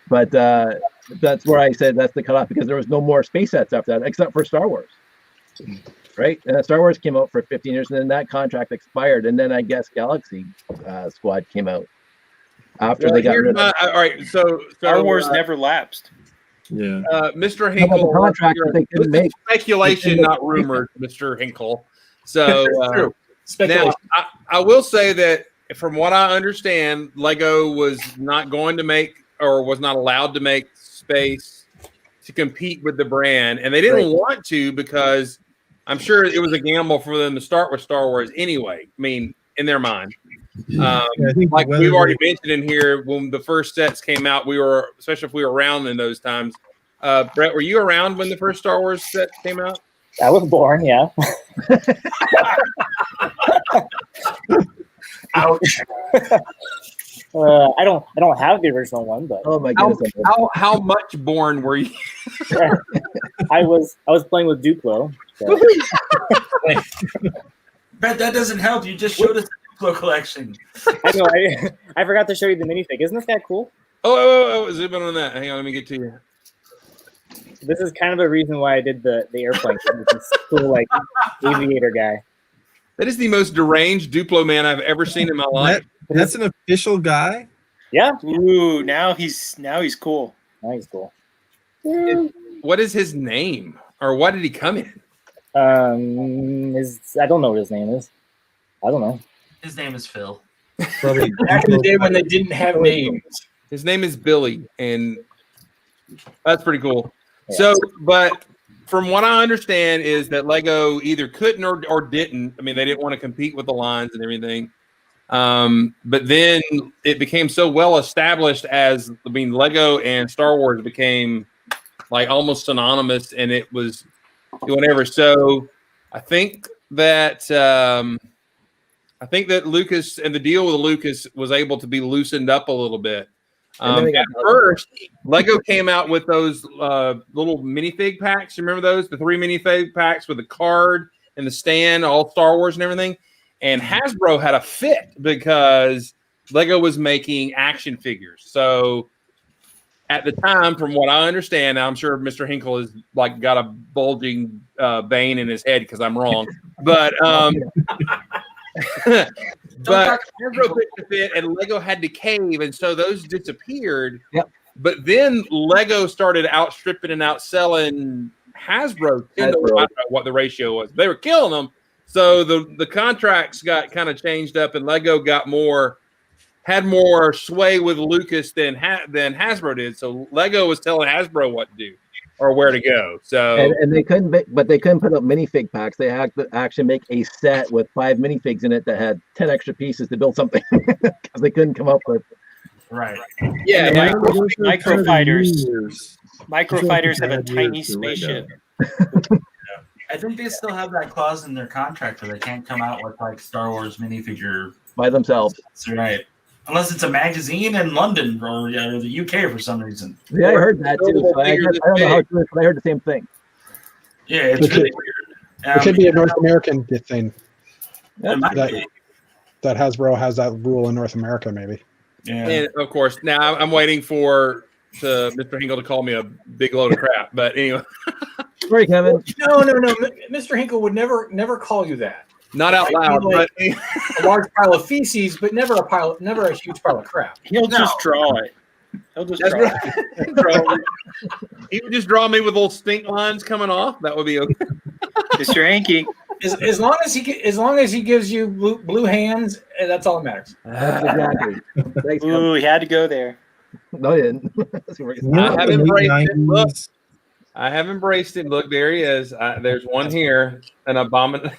But that's where I said that's the cutoff because there was no more space sets after that, except for Star Wars. Right? And Star Wars came out for 15 years, and then that contract expired. And then I guess Galaxy Squad came out after they got rid of it. All right, so Star Wars never lapsed. Yeah. Mr. Hinkle, contract they couldn't make. Speculation, not rumors, Mr. Hinkle. So now I will say that from what I understand, Lego was not going to make or was not allowed to make space to compete with the brand. And they didn't want to because I'm sure it was a gamble for them to start with Star Wars anyway. I mean, in their mind. I think like we've already mentioned in here, when the first sets came out, especially if we were around in those times. Brett, were you around when the first Star Wars set came out? I was born, yeah. Ouch. I don't have the original one, but oh my goodness! How much born were you? I was playing with Duplo. So. Brett, that doesn't help. You just showed us the Duplo collection. I know. I forgot to show you the minifig. Isn't this guy cool? Oh, zoom in on that. Hang on, let me get to you. This is kind of the reason why I did the airplane. This cool, like aviator guy. That is the most deranged Duplo man I've ever seen in my life. That's an official guy? Yeah. Ooh, now he's cool. Now he's cool. What is his name? Or why did he come in? I don't know what his name is. I don't know. His name is Phil. Probably Back in the day when they didn't have names. His name is Billy, and that's pretty cool. Yeah. So, but from what I understand is that Lego either couldn't or didn't. I mean, they didn't want to compete with the lines and everything. But then it became so well established Lego and Star Wars became like almost synonymous, and it was whatever. So I think that Lucas and the deal with Lucas was able to be loosened up a little bit. At first, Lego came out with those little minifig packs. You remember those? The 3 minifig packs with the card and the stand, all Star Wars and everything. And Hasbro had a fit because Lego was making action figures. So at the time, from what I understand, I'm sure Mr. Hinkle has like got a bulging vein in his head because I'm wrong. But but Hasbro picked the fit, and Lego had to cave, and so those disappeared. Yep. But then Lego started outstripping and outselling Hasbro. I don't know what the ratio was. They were killing them. So the contracts got kind of changed up, and Lego got more had more sway with Lucas than Hasbro did. So Lego was telling Hasbro what to do or where to go. So and they couldn't, but they couldn't put up minifig packs. They had to actually make a set with 5 minifigs in it that had 10 extra pieces to build something because they couldn't come up with. Right. Yeah. Microfighters. Microfighters have a tiny spaceship. I think they still have that clause in their contract where they can't come out with like Star Wars minifigure by themselves. That's right. Unless it's a magazine in London or the UK for some reason. Yeah, I heard that too. So I don't know how true it is, but I heard the same thing. Yeah, it's really weird. It could be a North American thing. It might be. That Hasbro has that rule in North America, maybe. Yeah. And of course, now I'm waiting for Mr. Hinkle to call me a big load of crap. But anyway. Sorry, Kevin. No. Mr. Hinkle would never call you that. Not out loud, like but a large pile of feces, but never a huge pile of crap. He'll just draw it. He'll just draw it. He would just draw me with little stink lines coming off. That would be okay. Mr. Hanky. As long as he gives you blue hands, that's all that matters. Exactly. Thanks, Ooh, he had to go there. No, he didn't. I have embraced it. Look, I have embraced it. Look, there he is. There's one here. An abomination.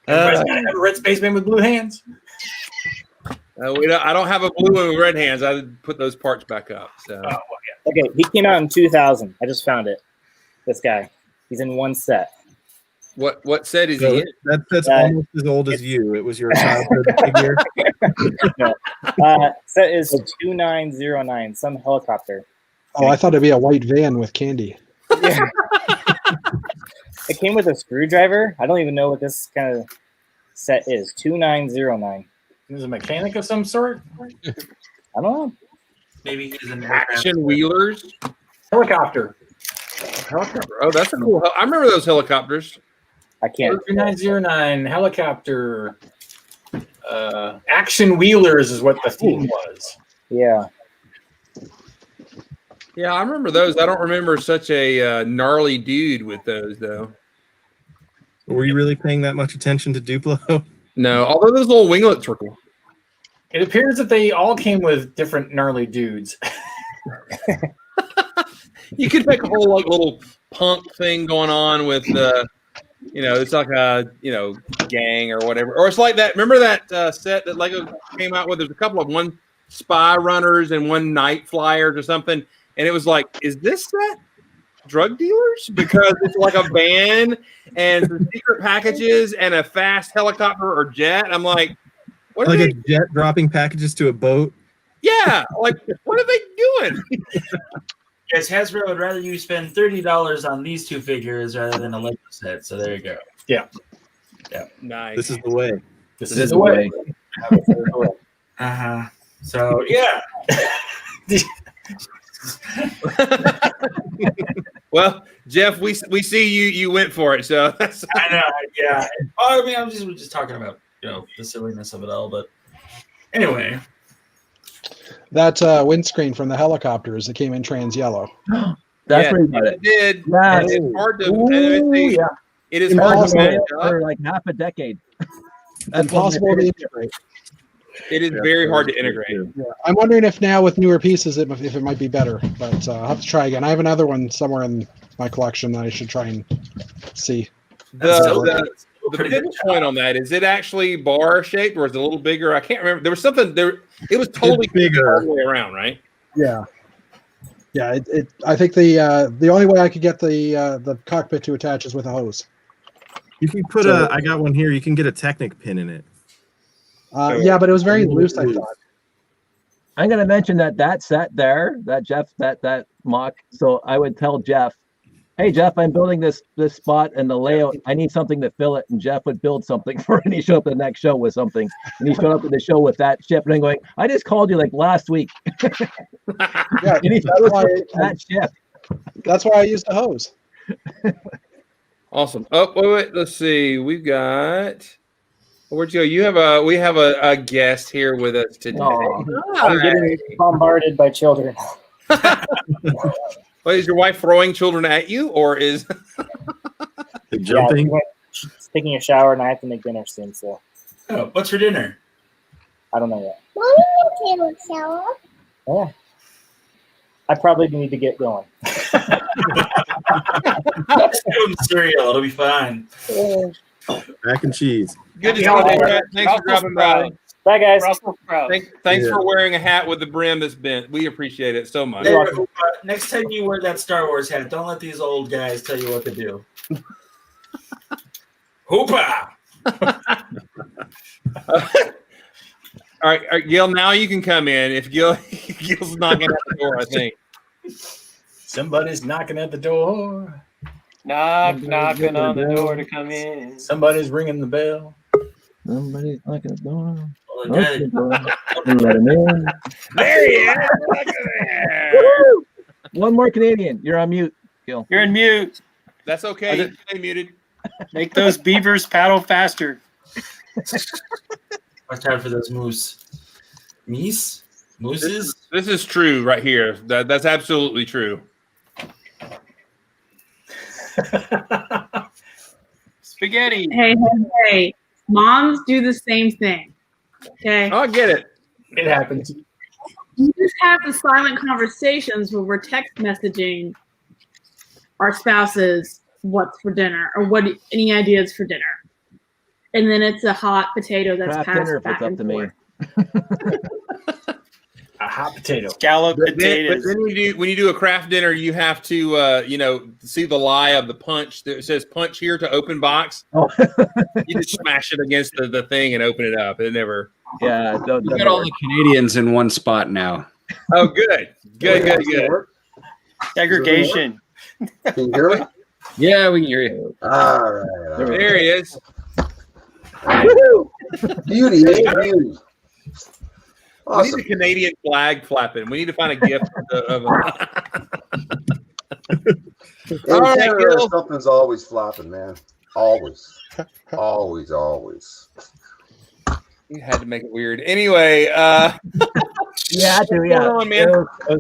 Have a red spaceman with blue hands. I don't have a blue one with red hands. I put those parts back up. So. Okay, he came out in 2000. I just found it. This guy. He's in one set. What set is he in? That's almost as old as you. It was your childhood figure. No. Set is 2909. Some helicopter. Oh, I thought it'd be a white van with candy. Yeah. It came with a screwdriver. I don't even know what this kind of set is. 2909. He's a mechanic of some sort. I don't know. Maybe he's an Action wheelers. Helicopter. Oh, that's a cool. I remember those helicopters. I can't. 2909 helicopter. Action wheelers is what the theme was. Yeah. Yeah, I remember those. I don't remember such a gnarly dude with those, though. Were you really paying that much attention to Duplo? No, although those little winglets were cool. It appears that they all came with different gnarly dudes. You could make a whole little punk thing going on with it's like a gang or whatever, or it's like that. Remember that set that Lego came out with? There's a couple of one spy runners and one night flyers or something, and it was like, is this set drug dealers? Because it's like a van and some secret packages and a fast helicopter or jet. I'm like, what are like they? a jet dropping packages to a boat. Yeah, like what are they doing? Yes, Hasbro would rather you spend $30 on these two figures rather than a Lego set. So there you go. Yeah. Nice. This is the way. This is the way. So yeah. Well, Jeff, we see you went for it, so that's I know. Yeah. I mean, we're just talking about the silliness of it all, but anyway. That windscreen from the helicopters that came in trans yellow. That's where you got it. it. Did. Yeah. And it's hard to. Yeah. It is hard to manage for like half a decade. Impossible to integrate. It is very hard to integrate. Yeah. I'm wondering if now with newer pieces, if it might be better. But I'll have to try again. I have another one somewhere in my collection that I should try and see. The pivot point on that, is it actually bar shaped or is it a little bigger? I can't remember. There was something there. It was totally bigger all the way around, right? Yeah. Yeah. I think the only way I could get the cockpit to attach is with a hose. You can put I got one here. You can get a Technic pin in it. Yeah, but it was very loose, I thought. I'm going to mention that set there, that Jeff, that mock. So I would tell Jeff, hey, Jeff, I'm building this spot and the layout. I need something to fill it. And Jeff would build something for it. And he showed up at the next show with something. And he showed up at the show with that ship. And I'm going, I just called you like last week. Yeah, and he that ship. That's why I used the hose. Awesome. Oh, wait. Let's see. We've got. Where'd you go? We have a guest here with us today. I'm getting bombarded by children. Well, is your wife throwing children at you, or is jumping? taking a shower and I have to make dinner soon. So, Oh, what's for dinner? I don't know yet. Mommy will take a shower. Yeah. I probably need to get going. Just give him cereal. It'll be fine. Mac and cheese. Good to see you, Brad. Thanks for dropping by. Bye, guys. Thanks Yeah. for wearing a hat with the brim that's bent. We appreciate it so much. Hey, next time you wear that Star Wars hat, don't let these old guys tell you what to do. Hoopa! All right, Gil. Now you can come in. If Gil's knocking at the door, I think. Somebody's knocking at the door. Knocking on the door to come in. Somebody's ringing the bell. Somebody's knocking at the door. Well, okay. Let him in. There he is. Look at that. Woo! One more Canadian. You're on mute, Gil. You're in mute. That's okay. You can stay muted. Make those beavers paddle faster. Watch out for those moose. Mooses? This is true right here. That's absolutely true. Spaghetti. Hey. Moms do the same thing. Okay. Oh, I get it. It happens. You just have the silent conversations where we're text messaging our spouses what's for dinner or any ideas for dinner. And then it's a hot potato that's Craft passed dinner if back it's up and to me. forth. A hot potato. Scallop But potatoes. then when you do a craft dinner, you have to see the lie of the punch. It says punch here to open box. Oh. You just smash it against the thing and open it up. It never. Yeah, We got all the Canadians in one spot now. Oh, good. Good. Segregation. Can you hear me? Yeah, we can hear you. All right. There he is. Beauty, eh? Beauty. We need a Canadian flag flapping. We need to find a gift of In All right, Canada, Gil. something's always flapping, man. Always. Always. You had to make it weird. Anyway, Yeah, what's going on, man?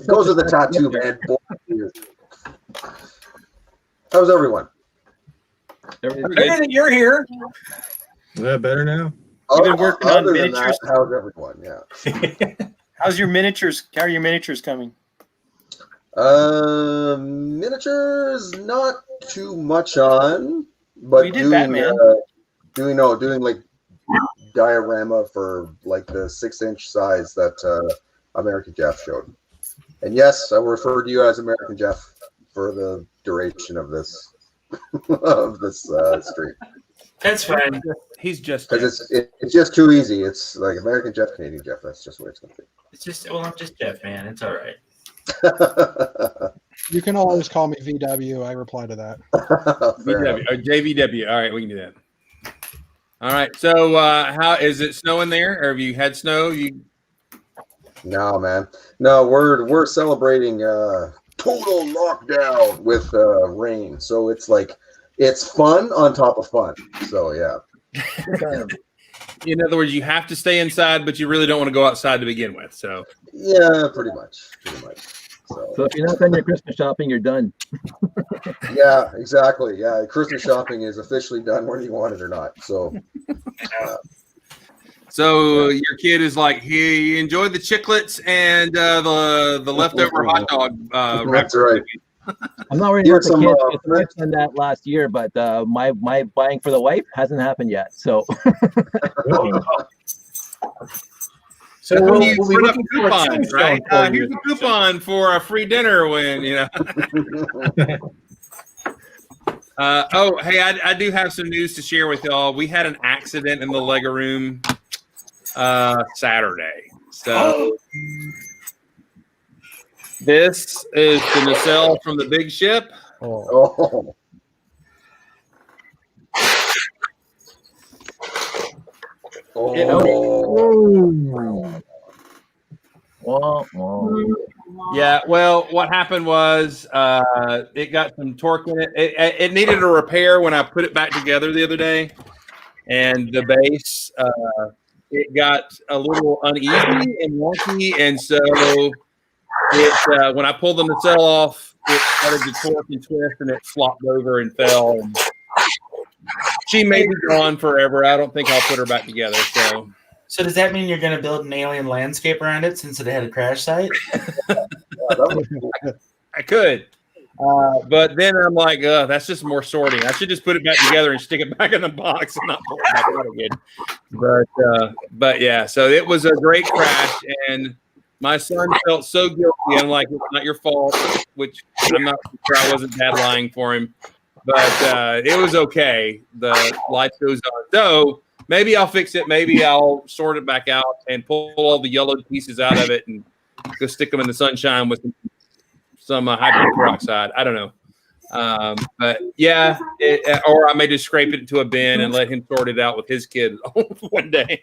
Goes with the tattoo, man. How's everyone? Better that you're here. Yeah, better now. You've been working on Other than miniatures? that, how's everyone? Yeah. How's your miniatures? How are your miniatures coming? Miniatures, not too much on, but You did Batman. doing like diorama for like the 6-inch size that American Jeff showed. And yes, I will refer to you as American Jeff for the duration of this stream. That's fine. He's just Because it's just too easy. It's like American Jeff, Canadian Jeff. That's just what it's going to be. It's just, well, I'm just Jeff, man. It's all right. You can always call me VW. I reply to that. VW, or JVW. All right, we can do that. All right. So, how is it snowing there, or have you had snow? No, man. No, we're celebrating total lockdown with rain. So it's like it's fun on top of fun. So yeah. In other words, you have to stay inside, but you really don't want to go outside to begin with. So yeah, pretty much. So if you're not done your Christmas shopping, you're done. Yeah, exactly. Yeah, Christmas shopping is officially done whether you want it or not. So. So your kid is like, he enjoyed the chiclets and the leftover hot dog. That's right. I'm not worried about the kids. It's worse than that last year, but my buying for the wife hasn't happened yet. So. So when you we'll be put up looking for a coupons, tombstone right? for you. Here's a coupon for a free dinner when oh, hey, I do have some news to share with y'all. We had an accident in the Lego room Saturday. So this is the nacelle from the big ship. Oh. Yeah, well, what happened was it got some torque in it. It needed a repair when I put it back together the other day, and the base it got a little uneasy and wonky, and so it when I pulled the nacelle off, it started to torque and twist, and it flopped over and fell. And she may be gone forever. I don't think I'll put her back together. So does that mean you're going to build an alien landscape around it since it had a crash site? I could. But then I'm like, that's just more sorting. I should just put it back together and stick it back in the box and not pull it back out again. But yeah, so it was a great crash, and my son felt so guilty. I'm like, it's not your fault, which I'm not sure I wasn't bad lying for him. But it was okay. The life goes on. So maybe I'll fix it. Maybe I'll sort it back out and pull all the yellowed pieces out of it and go stick them in the sunshine with some hydrogen peroxide. I don't know. But yeah, or I may just scrape it into a bin and let him sort it out with his kid one day.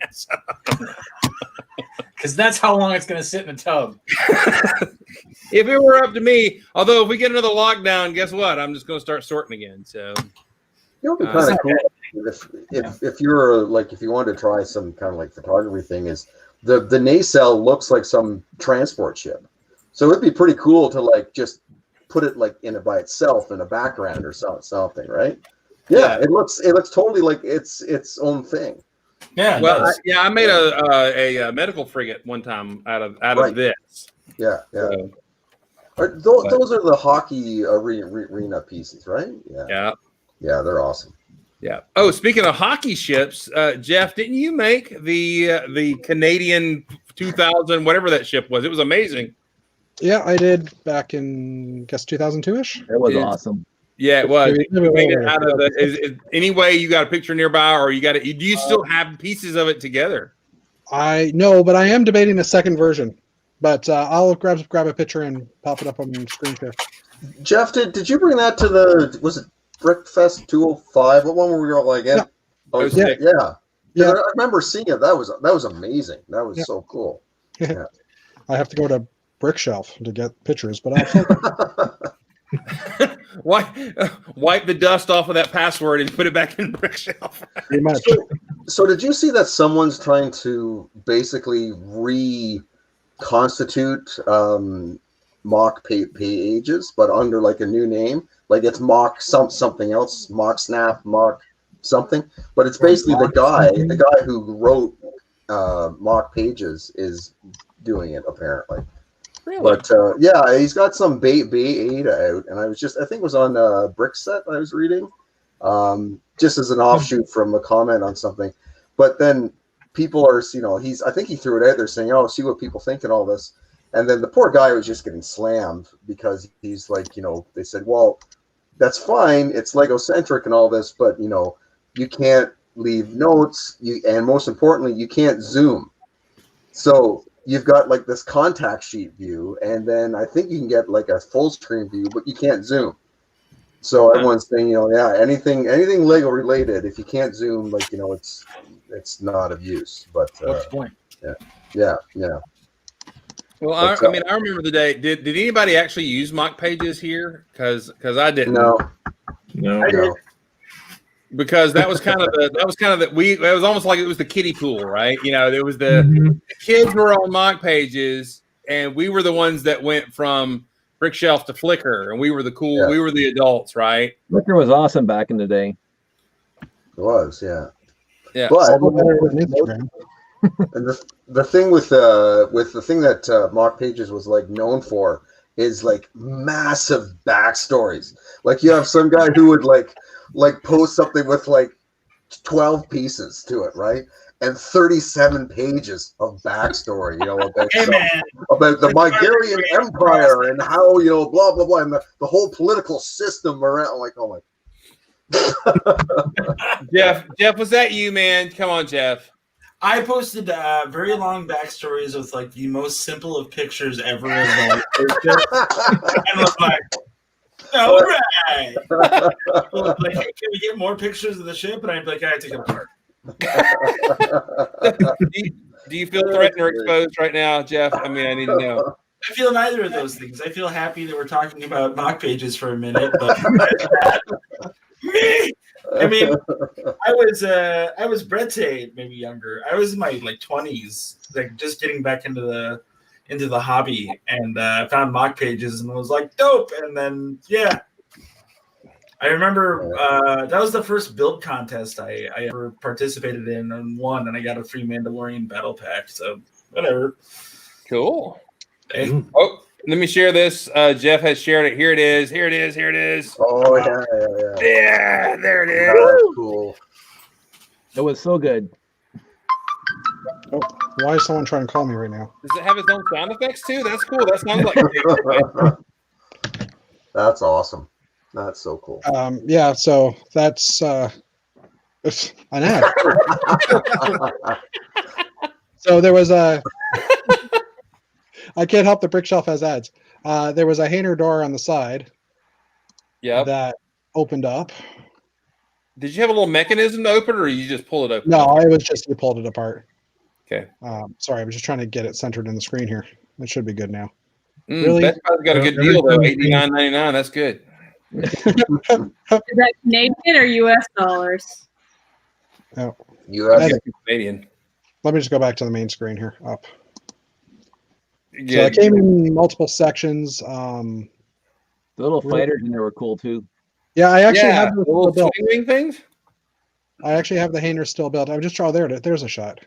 Because that's how long it's going to sit in the tub. If it were up to me, although if we get another lockdown, guess what? I'm just going to start sorting again. So, You know, it'd be kind of cool if you're like, if you wanted to try some kind of like photography thing, is the nacelle looks like some transport ship. So it'd be pretty cool to like just put it like in it by itself in a background or something, right? Yeah, it looks totally like it's its own thing. Yeah. Well, I made a medical frigate one time out of this. Yeah, yeah. Those are the hockey arena pieces, right? Yeah. Yeah, they're awesome. Yeah. Oh, speaking of hockey ships, Jeff, didn't you make the Canadian 2000 whatever that ship was? It was amazing. Yeah, I did back in, I guess, 2002-ish. It was awesome. Yeah, it was. You made it out of is anyway, you got a picture nearby, or you got it? Do you still have pieces of it together? I know, but I am debating a second version. But I'll grab a picture and pop it up on screen share. Jeff, did you bring that to was it Brickfest 205? What one were we all again? Yeah. Yeah. I remember seeing it. That was amazing. That was so cool. Yeah. I have to go to Brickshelf to get pictures, but I'll wipe the dust off of that password and put it back in Brickshelf. Pretty much. So did you see that someone's trying to basically reconstitute mock pages, but under like a new name? Like it's mock something else, mock snap, mock something. But it's basically the guy who wrote mock pages is doing it apparently. Really? But yeah, he's got some beta out, and I think it was on Brickset I was reading, just as an offshoot from a comment on something. But then people are, I think he threw it out there saying, "Oh, see what people think and all this," and then the poor guy was just getting slammed because he's like, they said, "Well, that's fine, it's Lego centric and all this, but you can't leave notes, and most importantly, you can't zoom." So you've got like this contact sheet view, and then I think you can get like a full screen view, but you can't zoom. So everyone's saying, anything Lego related, if you can't zoom, like it's not of use. But what's the point? Yeah. Well, I remember the day. Did anybody actually use mock pages here? Because I didn't. No. Because that was kind of it was almost like it was the kiddie pool, right? There was the kids were on mock pages, and we were the ones that went from Brickshelf to Flickr, and we were we were the adults, right? Flickr was awesome back in the day. It was, yeah. But and the thing with the thing that mock pages was like known for is like massive backstories. Like you have some guy who would like post something with like 12 pieces to it, right? And 37 pages of backstory, about the Bulgarian Empire and how, blah, blah, blah, and the whole political system around. Like, oh my. Jeff, was that you, man? Come on, Jeff. I posted very long backstories with like the most simple of pictures ever. And was like, all right. Like, can we get more pictures of the ship? And I'd be like, I take it apart. Do you feel threatened or exposed right now, Jeff? I need to know. I feel neither of those things. I feel happy that we're talking about mock pages for a minute, but me. I was Brett's age, maybe younger. I was in my 20s, like just getting back into the hobby, and found mock pages and was like, dope. And then I remember that was the first build contest I ever participated in and won, and I got a free Mandalorian battle pack. So whatever. Cool. Hey. Oh, let me share this. Jeff has shared it. Here it is. Here it is. Here it is. Oh yeah. Yeah, there it is. That's cool. It was so good. Oh, why is someone trying to call me right now? Does it have its own sound effects too? That's cool. That sounds like That's awesome. That's so cool. Yeah, so that's an ad. So there was a. I can't help the brick shelf has ads. There was a Hainer door on the side. Yeah. That opened up. Did you have a little mechanism to open, or you just pull it open? No, it was just you pulled it apart. Okay. Sorry, I was just trying to get it centered in the screen here. It should be good now. Really? Best Buy's got a good deal though. $89.99. That's good. Is that Canadian or US dollars? Oh, US Canadian. Let me just go back to the main screen here. Up. Yeah. So it came in multiple sections. The little fighters in there were cool too. Yeah, I actually have the little built. swing things. I actually have the Hainer still built. I'm just trying. There's a shot.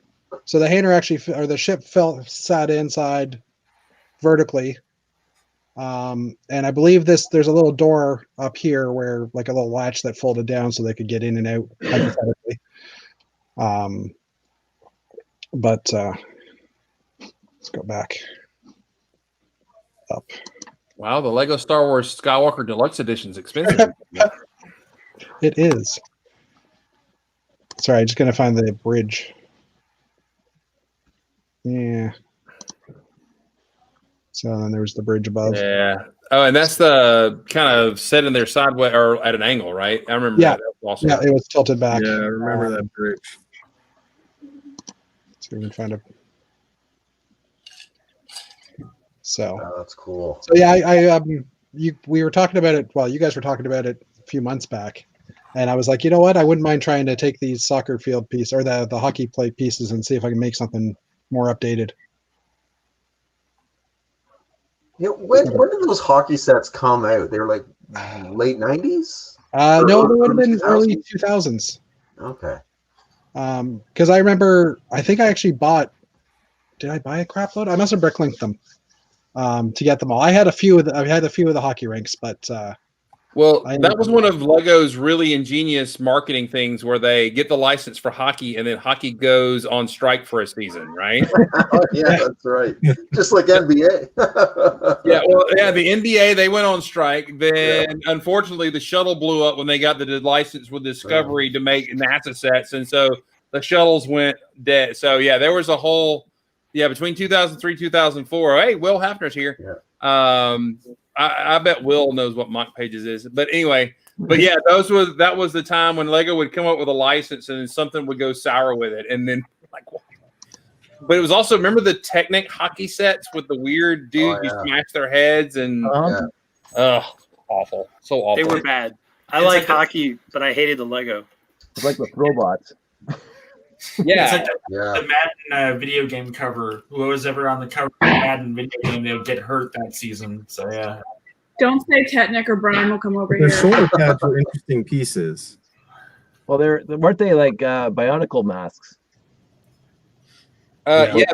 So the Hainer actually, or the ship sat inside vertically. And I believe there's a little door up here where like a little latch that folded down so they could get in and out hypothetically. But let's go back up. Wow, the Lego Star Wars Skywalker Deluxe Edition is expensive. It is. Sorry, I'm just gonna find the bridge. Yeah. So then there's the bridge above. Yeah. Oh, and that's the kind of set in there sideways or at an angle, right? I remember Yeah. that. That was awesome. Yeah, it was tilted back. Yeah, I remember that bridge. So we can find a. So that's cool. So yeah, we were talking about it. Well, you guys were talking about it a few months back, and I was like, you know what? I wouldn't mind trying to take these soccer field piece or the hockey plate pieces and see if I can make something more updated. Yeah, when did those hockey sets come out? They were like late 90s? No, they would have been early 2000s. Okay. Because I remember, I think I actually bought. Did I buy a crap load? I must have bricklinked them to get them all. I had a few of the hockey rinks, but well, that was one of Lego's really ingenious marketing things where they get the license for hockey and then hockey goes on strike for a season, right? Oh, yeah, that's right. Just like NBA. Yeah, well, yeah, the NBA, they went on strike. Then, unfortunately, the shuttle blew up when they got the license with Discovery to make NASA sets. And so the shuttles went dead. So, yeah, there was a whole, between 2003, 2004. Hey, Will Hafner's here. Yeah. I bet Will knows what Mock Pages is. But anyway, that was the time when Lego would come up with a license and then something would go sour with it. And then but it was also, remember the Technic hockey sets with the weird dudes who smash their heads and awful. So awful. They were bad. I like hockey, but I hated the Lego. It's like with robots. It's like the Madden video game cover. Who was ever on the cover of the Madden video game, they would get hurt that season. So yeah. Don't say Technic or Brian will come over Their here. shoulder pads were interesting pieces. Well, weren't they like bionicle masks? They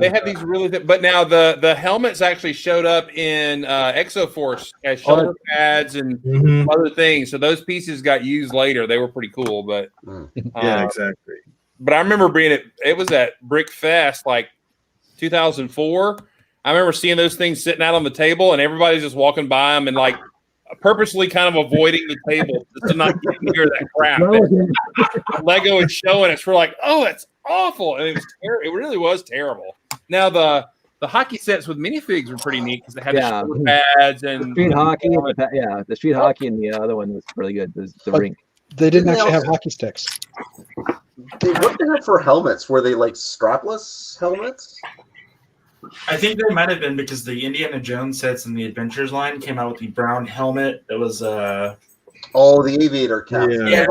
had these really but now the helmets actually showed up in Exoforce as shoulder pads and other things. So those pieces got used later. They were pretty cool, but yeah, exactly. But I remember it was at Brick Fest like 2004. I remember seeing those things sitting out on the table and everybody's just walking by them and like purposely kind of avoiding the table just to not get near that crap. Lego is showing us. We're like, oh, that's awful. And it really was terrible. Now the hockey sets with minifigs were pretty neat because they had the shoulder pads and street hockey. The street hockey and the other one was really good. The rink. They didn't actually have hockey sticks. What did they have for helmets? Were they like strapless helmets? I think they might have been because the Indiana Jones sets and the Adventures line came out with the brown helmet. It was the aviator cap. Yeah.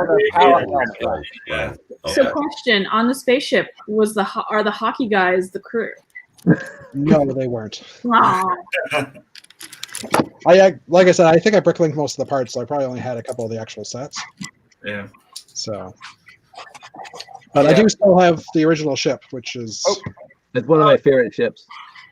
So, question on the spaceship: are the hockey guys the crew? No, they weren't. Wow. like I said, I think I bricklinked most of the parts, so I probably only had a couple of the actual sets. Yeah. So, but I do still have the original ship, which is it's one of my favorite ships.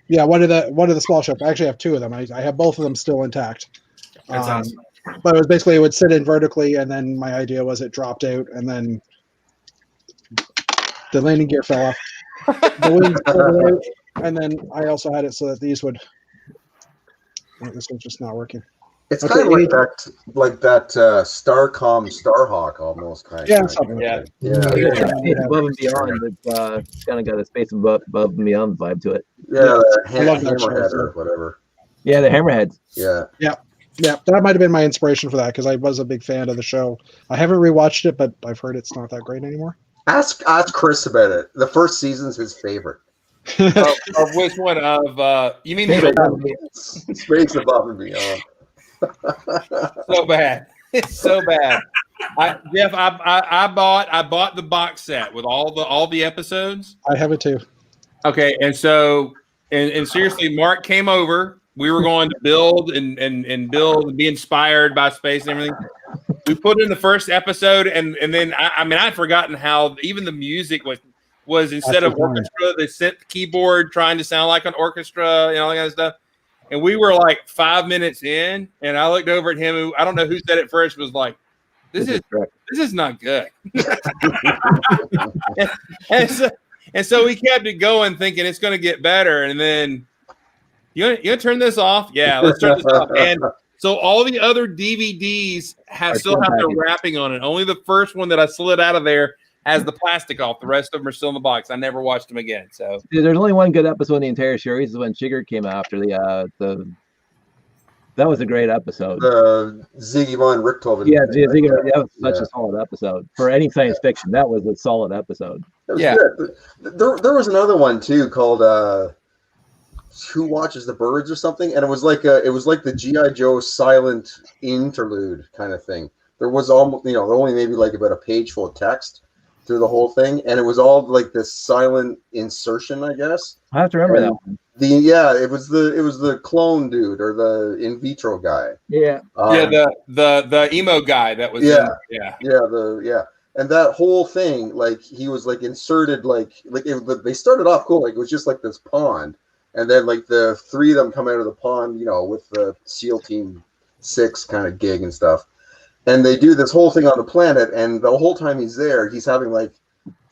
Yeah, one of the small ships. I actually have two of them. I have both of them still intact. That's awesome. But it was basically it would sit in vertically, and then my idea was it dropped out, and then the landing gear fell off. The wings pulled out, and then I also had it so that these would. Oh, this one's just not working. It's kind of like that Starcom Starhawk almost kind of. Yeah, something. Yeah. Above and beyond. It's kind of got a space above and beyond vibe to it. Yeah, I love that hammerhead show. or whatever. Yeah, the hammerheads. Yeah. Yeah, that might have been my inspiration for that because I was a big fan of the show. I haven't rewatched it, but I've heard it's not that great anymore. Ask Chris about it. The first season's his favorite. Of which one? Of you mean Space Above and Beyond? So bad. It's so bad. Jeff, I bought the box set with all the episodes. I have it too. Okay, and so and seriously, Mark came over. We were going to build and build and be inspired by space and everything. We put in the first episode, and then I'd forgotten how even the music was instead of orchestra, they sent the keyboard trying to sound like an orchestra, all that kind of stuff. And we were like 5 minutes in, and I looked over at him, who I don't know who said it first, was like, "This is not good." and so we kept it going, thinking it's going to get better, and then. You gonna turn this off? Yeah, let's turn this off. And so all the other DVDs still have their wrapping on it. Only the first one that I slid out of there has the plastic off. The rest of them are still in the box. I never watched them again. So there's only one good episode in the entire series. Is when Chigurh came after the. That was a great episode. Ziggy von Richthofen. Yeah, Ziggy. That was such a solid episode for any science fiction. That was a solid episode. Yeah, there was another one too called. Who Watches the Birds or something, and it was like the G.I. Joe silent interlude kind of thing. There was almost only maybe like about a page full of text through the whole thing, and it was all like this silent insertion, I guess. I have to remember that one. It was the clone dude or the in vitro guy. Yeah. The emo guy that was and that whole thing, like he was like inserted they started off cool, like it was just like this pond. And then, like, the three of them come out of the pond, with the SEAL Team 6 kind of gig and stuff. And they do this whole thing on the planet, and the whole time he's there, he's having, like,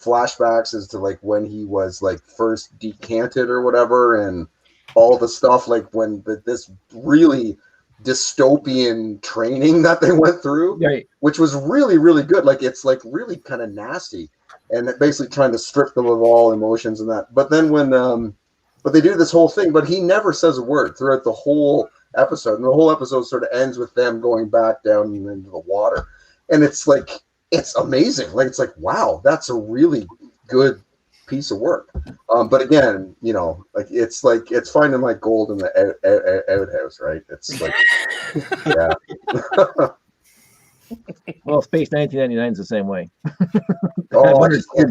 flashbacks as to, like, when he was, like, first decanted or whatever, and all the stuff, like, when this really dystopian training that they went through, right. Which was really, really good. Like, it's, like, really kind of nasty. And basically trying to strip them of all emotions and that. But then when... But they do this whole thing, but he never says a word throughout the whole episode. And the whole episode sort of ends with them going back down into the water. And it's like, it's amazing. Like, it's like, wow, that's a really good piece of work. But again, it's finding like gold in the outhouse, right? It's like, yeah. Well, Space 1999 is the same way.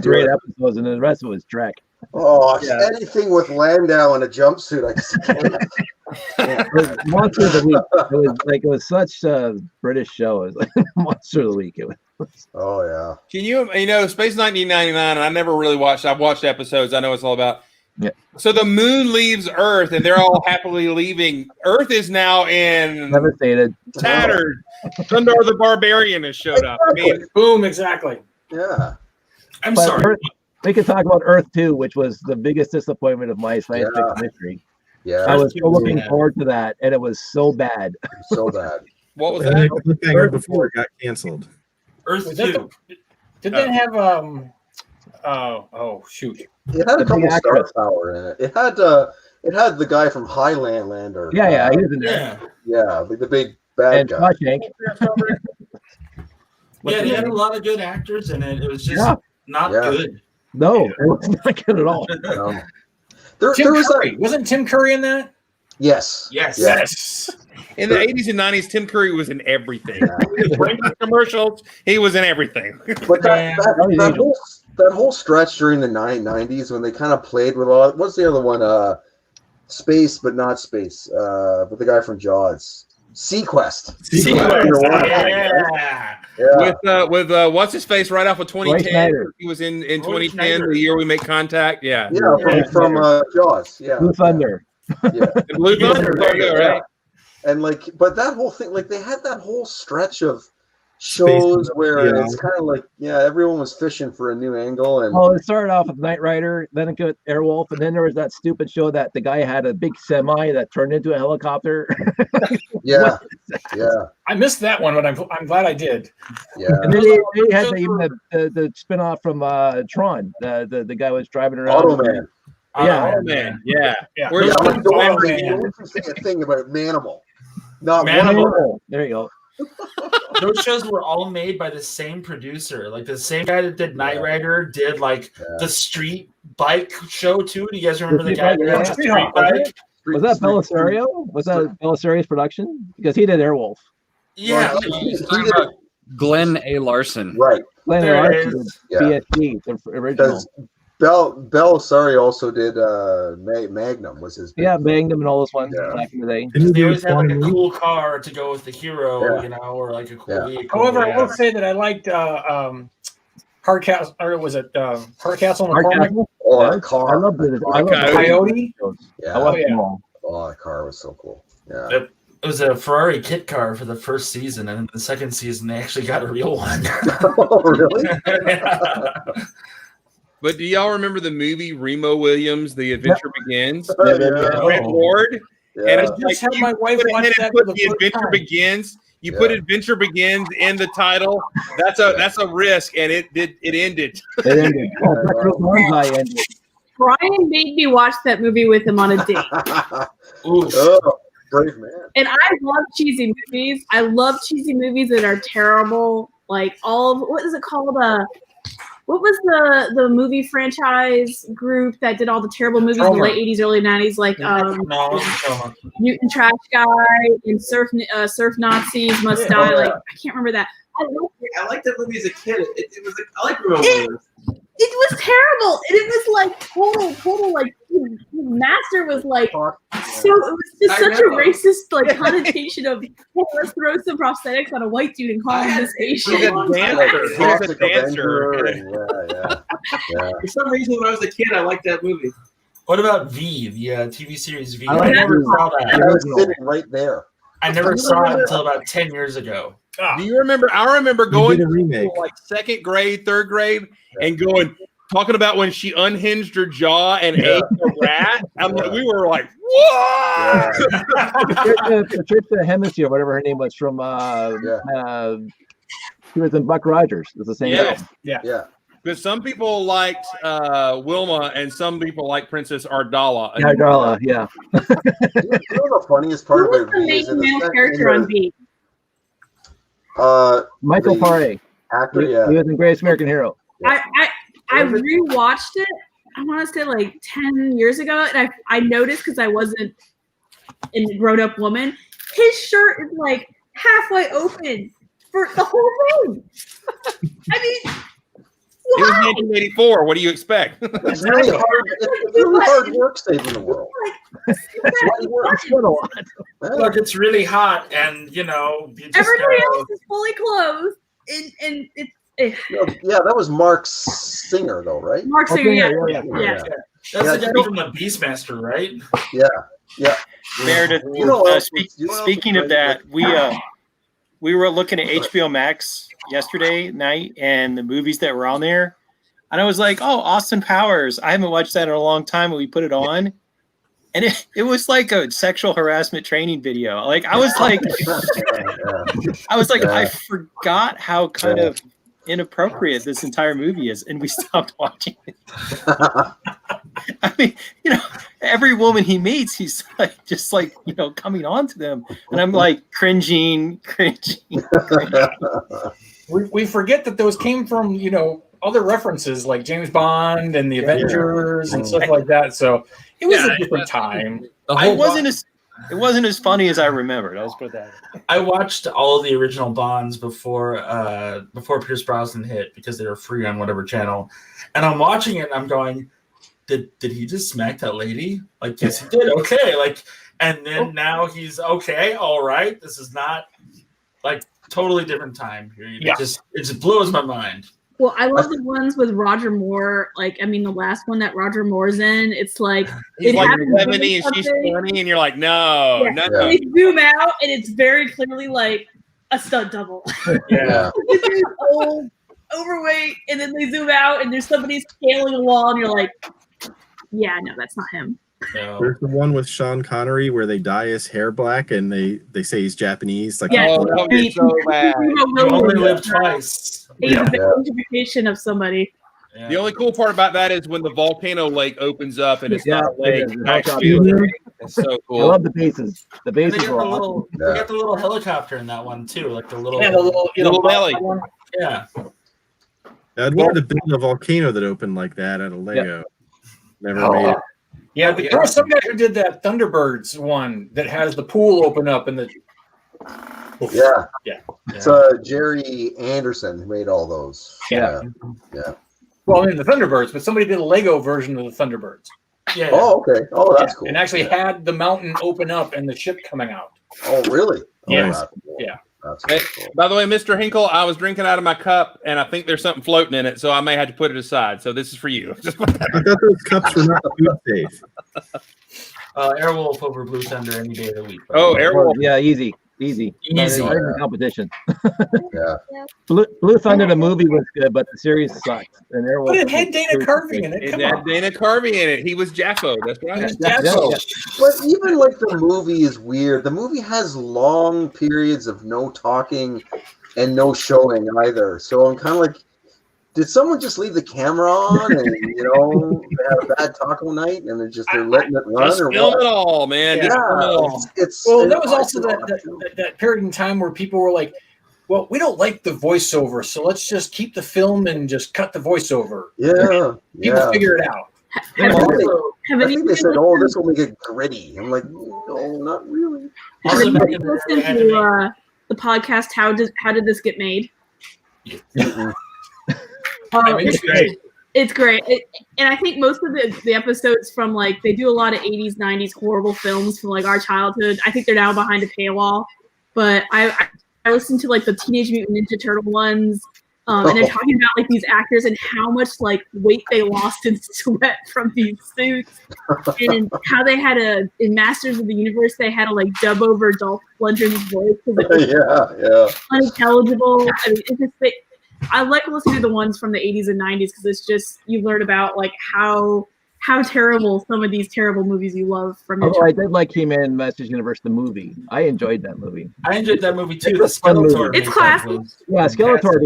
Great episodes, and the rest of it was Trek. Oh, yeah. Anything with Landau in a jumpsuit, I can Monster of the Week. It was such a British show. It was like Monster of the Week. It was. Oh yeah. Can you Space 1999? And I never really watched. I've watched episodes. I know what it's all about. Yeah. So the moon leaves Earth, and they're all happily leaving. Earth is now in devastated, tattered. Thundar the Barbarian has showed up. I mean, boom, exactly. Yeah. I'm sorry. We could talk about Earth 2, which was the biggest disappointment of my science fiction history. Yeah. I was so looking forward to that, and it was so bad. So bad. What was that? Cliffhanger before it got canceled. Earth 2. Did that have oh shoot. It had a couple star power in it. It had the guy from Highlander. Yeah, he was in there. Yeah, like the big bad guy. Yeah, they had a lot of good actors in it. It was just not good. No, it was not good at all. No. Tim Curry. Wasn't Tim Curry in that? Yes. In the 80s and 90s, Tim Curry was in everything. Commercials, he was in everything. But that whole stretch during the 90s when they kind of played with all, what's the other one? Space, but not space. But the guy from Jaws. Sequest. Yeah. With what's his face right off of 2010. Schneider. He was in Roy 2010, Schneider. the year we make contact. Yeah. Yeah, from Jaws. Yeah. Blue Thunder. Yeah. Blue Thunder, right? And like, but that whole thing, like, they had that whole stretch of shows where it's kind of like, everyone was fishing for a new angle. And Well, it started off with Knight Rider, then it got Airwolf, and then there was that stupid show that the guy had a big semi that turned into a helicopter. yeah. I missed that one, but I'm glad I did. Yeah. And then they had the spin-off from Tron. The guy was driving around. Automan. Yeah. Man, yeah. Where's Don't Man? say a thing about Manimal. Not Manimal. There you go. Those shows were all made by the same producer. Like the same guy that did Knight Rider did like the street bike show too. Do you guys remember the guy that had the street bike? Was that Belisario? Was that Belisario's production? Because he did Airwolf. Yeah. Glenn A. Larson. Right. Glenn There it Larson is. did BSG, the original. Belisari also did Magnum was his. Yeah, Magnum and all those ones back in the day. They always had like a cool car to go with the hero, you know, or like a cool vehicle. However, I will say that I liked Hardcastle, or was it Hardcastle and McCormick? Oh, that car! I love it. I love Coyote. Yeah. I love yeah. them all. Oh, that car was so cool. Yeah. It was a Ferrari kit car for the first season, and then the second season they actually got a real one. Oh, really? But do y'all remember the movie Remo Williams, The Adventure Begins? Yeah. Brent Ward? Yeah. And it's I just like had you my wife put watch ahead that and for put the The first Adventure time. Begins. You put Adventure Begins in the title. That's a risk, and it ended. It ended. Oh, Metro Banzai ended. Brian made me watch that movie with him on a date. Oh, brave man. And I love cheesy movies. I love cheesy movies that are terrible. Like what is it called? What was the movie franchise group that did all the terrible movies in the late 80s, early 90s? Like Mutant Trash Guy and Surf Nazis Must Die. Like I can't remember that. I liked that movie as a kid. It was like I like Remo Williams. It was terrible. And it was like total like the master was like so it was just such a racist like connotation of let's throw some prosthetics on a white dude and call him this Asian. He's a dancer. He's a dancer. Yeah. For some reason, when I was a kid, I liked that movie. What about V, the TV series V? I never saw I that. was sitting right there. I never saw it until about 10 years ago. Do you remember? I remember going did a remake. to like second grade, third grade, and talking about when she unhinged her jaw and ate a rat. We were like, what? Patricia Hennessy or whatever her name was from she was in Buck Rogers. It's the same guy. Yeah. Because some people liked Wilma and some people like Princess Ardala. Yeah, Darla, yeah. You know the funniest part Who was about the V is main in the male second character on B? Michael Paré. Actor, He was in Greatest American Hero. I rewatched it. I want to say like 10 years ago, and I noticed because I wasn't a grown-up woman. His shirt is like halfway open for the whole thing. I mean, It was 1984. What do you expect? It's really hard work saving the world. Look, it's really hot, and you know, you just everybody else is fully clothed, and it's. Yeah, that was Mark Singer, though, right? Mark Singer, yeah. That's the guy from the Beastmaster, right? Yeah. Meredith, You know what else- speaking of that, we were looking at HBO Max yesterday night and the movies that were on there, and I was like, "Oh, Austin Powers! I haven't watched that in a long time." And we put it on, and it was like a sexual harassment training video. Like I was like, I forgot how kind of inappropriate this entire movie is, and we stopped watching it. I mean, you know, every woman he meets, he's like just like, you know, coming on to them, and I'm like cringing. We forget that those came from, you know, other references like James Bond and the Avengers and stuff like that. So it was a different time. It wasn't as funny as I remembered. Let's put that. I watched all of the original Bonds before Pierce Brosnan hit because they were free on whatever channel, and I'm watching it and I'm going, did he just smack that lady? Like, yes, he did. Okay, like And then now he's okay, all right. This is not like totally different time period. Yeah. It just blows my mind. Well, I love the ones with Roger Moore. Like, I mean, the last one that Roger Moore's in, it's like He's it like happens 70 and she's something. 20, and you're like, no, Yeah. no. They zoom out, and it's very clearly like a stunt double. Yeah. It's old, overweight, and then they zoom out, and there's somebody scaling a wall, and you're like, yeah, no, that's not him. No. There's the one with Sean Connery where they dye his hair black and they say he's Japanese. Like, Yeah. Oh, that would be so bad. You only live twice. He's Yeah. the identification of somebody. Yeah. The only cool part about that is when the volcano lake opens up and it's Yeah, not a lake. it is. It's actually it's so I cool. love the bases. The And they bases got were the awesome. little, they got the little helicopter in that one too, like the little, Little belly. Yeah. I'd wanted to build a volcano that opened like that out of Lego. Never made it. Yeah, but there was some guy who did that Thunderbirds one that has the pool open up and the. Yeah. Yeah. It's Jerry Anderson who made all those. Yeah. Yeah. Well, I mean the Thunderbirds, but somebody did a Lego version of the Thunderbirds. Yeah. Oh, okay. Oh, that's cool. And actually had the mountain open up and the ship coming out. Oh, really? Oh, Yes. that's cool. Yeah. That's Hey, cool. by the way, Mr. Hinkle, I was drinking out of my cup, and I think there's something floating in it, so I may have to put it aside. So this is for you. I thought those cups were not food safe. Airwolf over Blue Thunder any day of the week. Oh, Airwolf. Yeah, easy. Easy. Not even competition. Yeah. Blue Thunder, the movie was good, but the series sucked. And Airwolf But it had Dana Carvey in it. It Come had on. Dana Carvey in it. He was Jaffo. That's right. But even like the movie is weird. The movie has long periods of no talking and no showing either. So I'm kind of like, did someone just leave the camera on and they have a bad taco night and they're letting it run Just or film what? it all, man. Just film it all. Well, that was also that period in time where people were like, well, we don't like the voiceover, so let's just keep the film and just cut the voiceover. Yeah. People figure it out. I Have think any they said, "Oh, this will make it gritty." I'm like, no, not really. Have anybody listened to the podcast? How did this get made? It's great. It's great. And I think most of the episodes from like they do a lot of 80s, 90s horrible films from like our childhood. I think they're now behind a paywall. But I listened to like the Teenage Mutant Ninja Turtle ones. And they're talking about like these actors and how much like weight they lost in sweat from these suits, and how they had in Masters of the Universe they had to like dub over Dolph Lundgren's voice because it was unintelligible. I mean, it's just I like listening to the ones from the 80s and 90s because it's just you learn about like how terrible some of these terrible movies you love from your Although I did like He-Man Masters Universe, the movie. I enjoyed that movie. I enjoyed that movie too. It's a fun movie. It's classic. Yeah, Skeletor,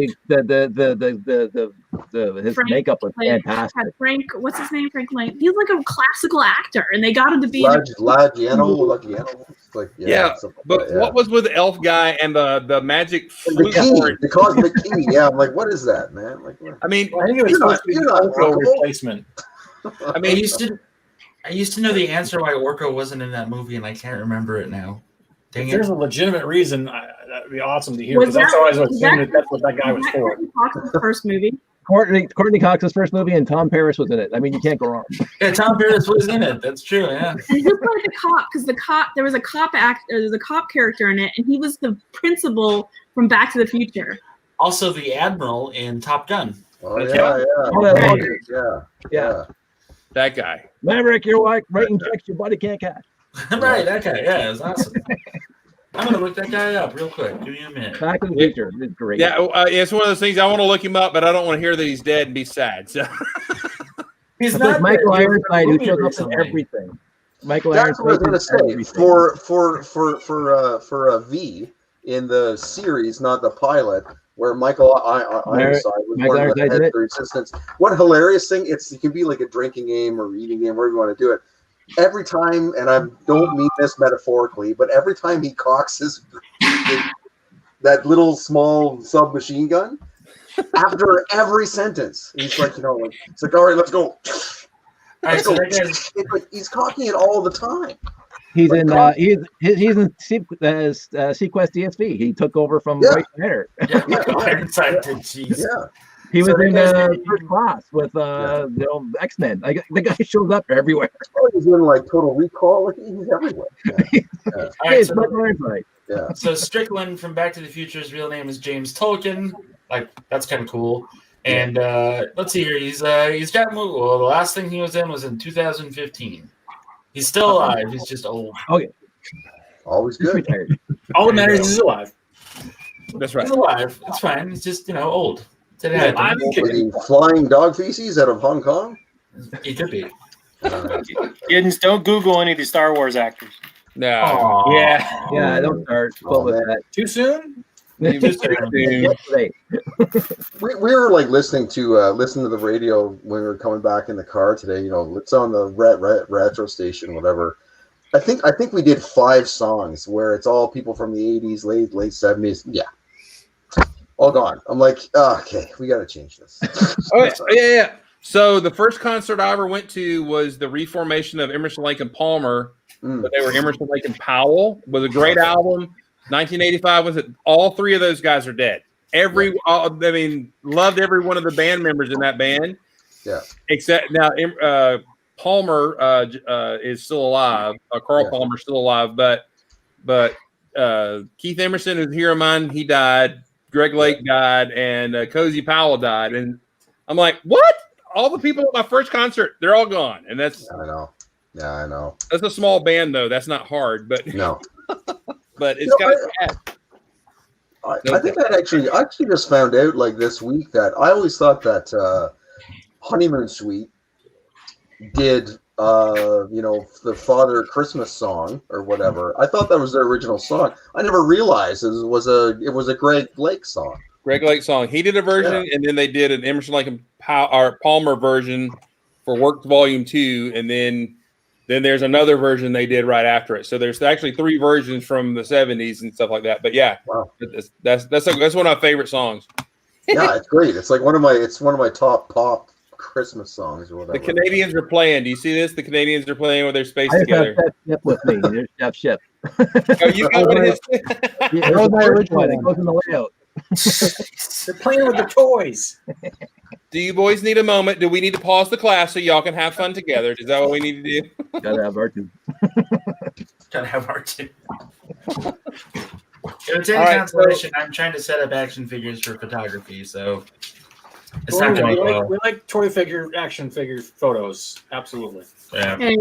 his Frank makeup was Lane. fantastic. Frank, what's his name? Frank Lane. He's like a classical actor, and they got him to be. Lagiano. Like, Yeah, but what was with Elf Guy and the magic flute? The cosmic key. Yeah, I'm like, what is that, man? Like, what? I mean, I think it was supposed to be an Orko replacement. I mean, I used to know the answer why Orko wasn't in that movie, and I can't remember it now. Dang If it! there's a legitimate reason, that'd be awesome to hear Was because that's that- always was assumed that- that that's what that guy was for. Courtney Cox's first movie. Courtney Cox's first movie, and Tom Paris was in it. I mean, you can't go wrong. Yeah, Tom Paris was in it. That's true. Yeah. And who played the cop? Because there was a cop there's a cop character in it, and he was the principal from Back to the Future. Also, the Admiral in Top Gun. Oh yeah. that guy. Maverick, you're like writing checks your buddy can't cash. Right, that guy. Yeah, it was awesome. I'm gonna look that guy up real quick. Give me a minute. Back to the Future is great. Yeah, it's one of those things. I want to look him up, but I don't want to hear that he's dead and be sad. So He's It's like not Michael dead. He was Ironside, in who the shows movie up in recently. everything. Michael That's what I was gonna Ironside say. is For a V in the series, not the pilot, where Michael Ironside was Michael one of the Ironside's in head it? for Resistance. What a hilarious thing! It can be like a drinking game or eating game, wherever you want to do it. Every time, and I don't mean this metaphorically, but every time he cocks that little small submachine gun, after every sentence, he's like, it's like, all right, let's go. Alright, so that guy's- It's like he's cocking it all the time. He's in he's in Sequest DSV. He took over from Ray Schneider. Yeah, Michael Ironside did. Jeez. Yeah. He was So in the First Class with X-Men. The guy shows up everywhere. Oh, he's in like Total Recall. Like, he's everywhere. Yeah. All right, so, Yeah. so Strickland from Back to the Future's real name is James Tolkien. Like, that's kind of cool. And let's see here. He's got well, the last thing he was in 2015. He's still alive. He's just old. Okay. Always good. All that matters is he's alive. That's right. He's alive. It's fine. He's just old. Today, I'm kidding. The flying dog feces out of Hong Kong. He could be. Kids, don't Google any of the Star Wars actors. No. Yeah, don't start. With that. Too soon? Yesterday. We were like listening to the radio when we were coming back in the car today. It's on the retro station, whatever. I think we did 5 songs where it's all people from the 80s, late 70s. Yeah, all gone. I'm like, okay, we got to change this. Yeah. So the first concert I ever went to was the reformation of Emerson, Lake and Palmer, but they were Emerson, Lake and Powell. It was a great album. 1985 was it? All 3 of those guys are dead. Loved every one of the band members in that band. Yeah. Except now, Palmer is still alive. Carl Palmer's still alive, but Keith Emerson is a hero of mine. He died. Greg Lake died, and Cozy Powell died. And I'm like, what? All the people at my first concert, they're all gone. And that's I know. Yeah, I know. That's a small band, though. That's not hard, but no. But it's kind of bad. I think I actually just found out like this week that I always thought that Honeymoon Suite did the Father Christmas song or whatever. I thought that was their original song. I never realized it was a Greg Lake song. Greg Lake song. He did a version, and then they did an Emerson, Lake and Palmer version for Works Volume 2, and then there's another version they did right after it. So there's actually 3 versions from the 70s and stuff like that. But yeah, wow. that's one of my favorite songs. Yeah, it's great. It's like one of my top pop Christmas songs or whatever. The Canadians are playing. Do you see this? The Canadians are playing with their space together. I have Shep with me. There's Jeff Shep. Oh, you got one of his? That was my original one. It goes in the layout. They're playing with the toys. Do you boys need a moment? Do we need to pause the class so y'all can have fun together? Is that what we need to do? Gotta have our two. Gotta have our two. It's any consolation. I'm trying to set up action figures for photography, so it's not going to go. We like toy figure, action figure photos. Absolutely. Yeah. Hey,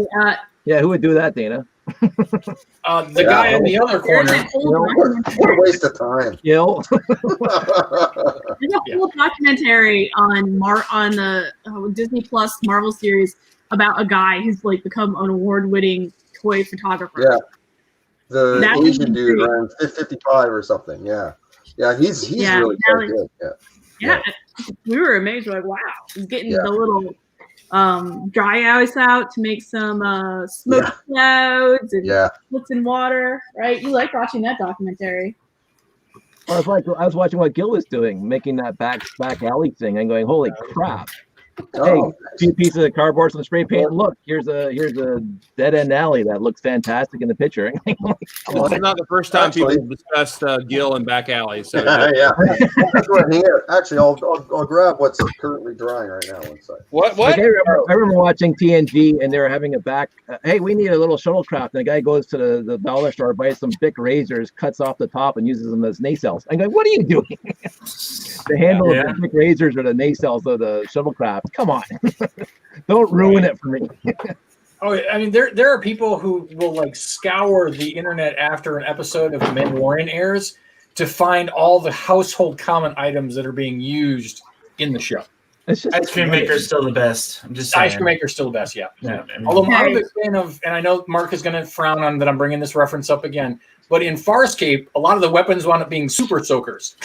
yeah, who would do that, Dana? The guy in the other corner. What a waste of time. Gil. There's a whole documentary on the Disney Plus Marvel series about a guy who's like become an award-winning toy photographer. Yeah, the Asian dude around 55 or something. Yeah, he's really quite good. Yeah, we were amazed. We're like, wow, he's getting the little dry ice out to make some smoke clouds and splits in water, right? You like watching that documentary. I was watching what Gil was doing, making that back alley thing, and going, "Holy crap!" Hey, 2 pieces of cardboard, some spray paint. Look, here's a dead end alley that looks fantastic in the picture. Well, it's not the first time people have discussed Gil and back alley. So yeah. Actually, I'll grab what's currently drying right now. One second. What? Like, I remember watching TNG, and they were having a back. Hey, we need a little shuttlecraft. And the guy goes to the dollar store, buys some Bic razors, cuts off the top, and uses them as nacelles. I'm going, what are you doing? The handle of the Bic razors or the nacelles of the shuttlecraft. Come on, don't ruin it for me. Oh, I mean, there are people who will like scour the internet after an episode of The Mandalorian airs to find all the household common items that are being used in the show. Ice cream maker is still the best. I'm just saying. Ice cream maker is still the best. Yeah. Although I'm a big fan of, and I know Mark is going to frown on that I'm bringing this reference up again, but in Farscape, a lot of the weapons wound up being super soakers.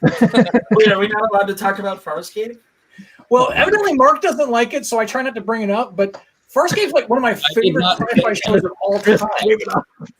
Wait, are we not allowed to talk about Farscape? Well, evidently Mark doesn't like it, so I try not to bring it up. But Farscape's like one of my favorite sci-fi shows of all time.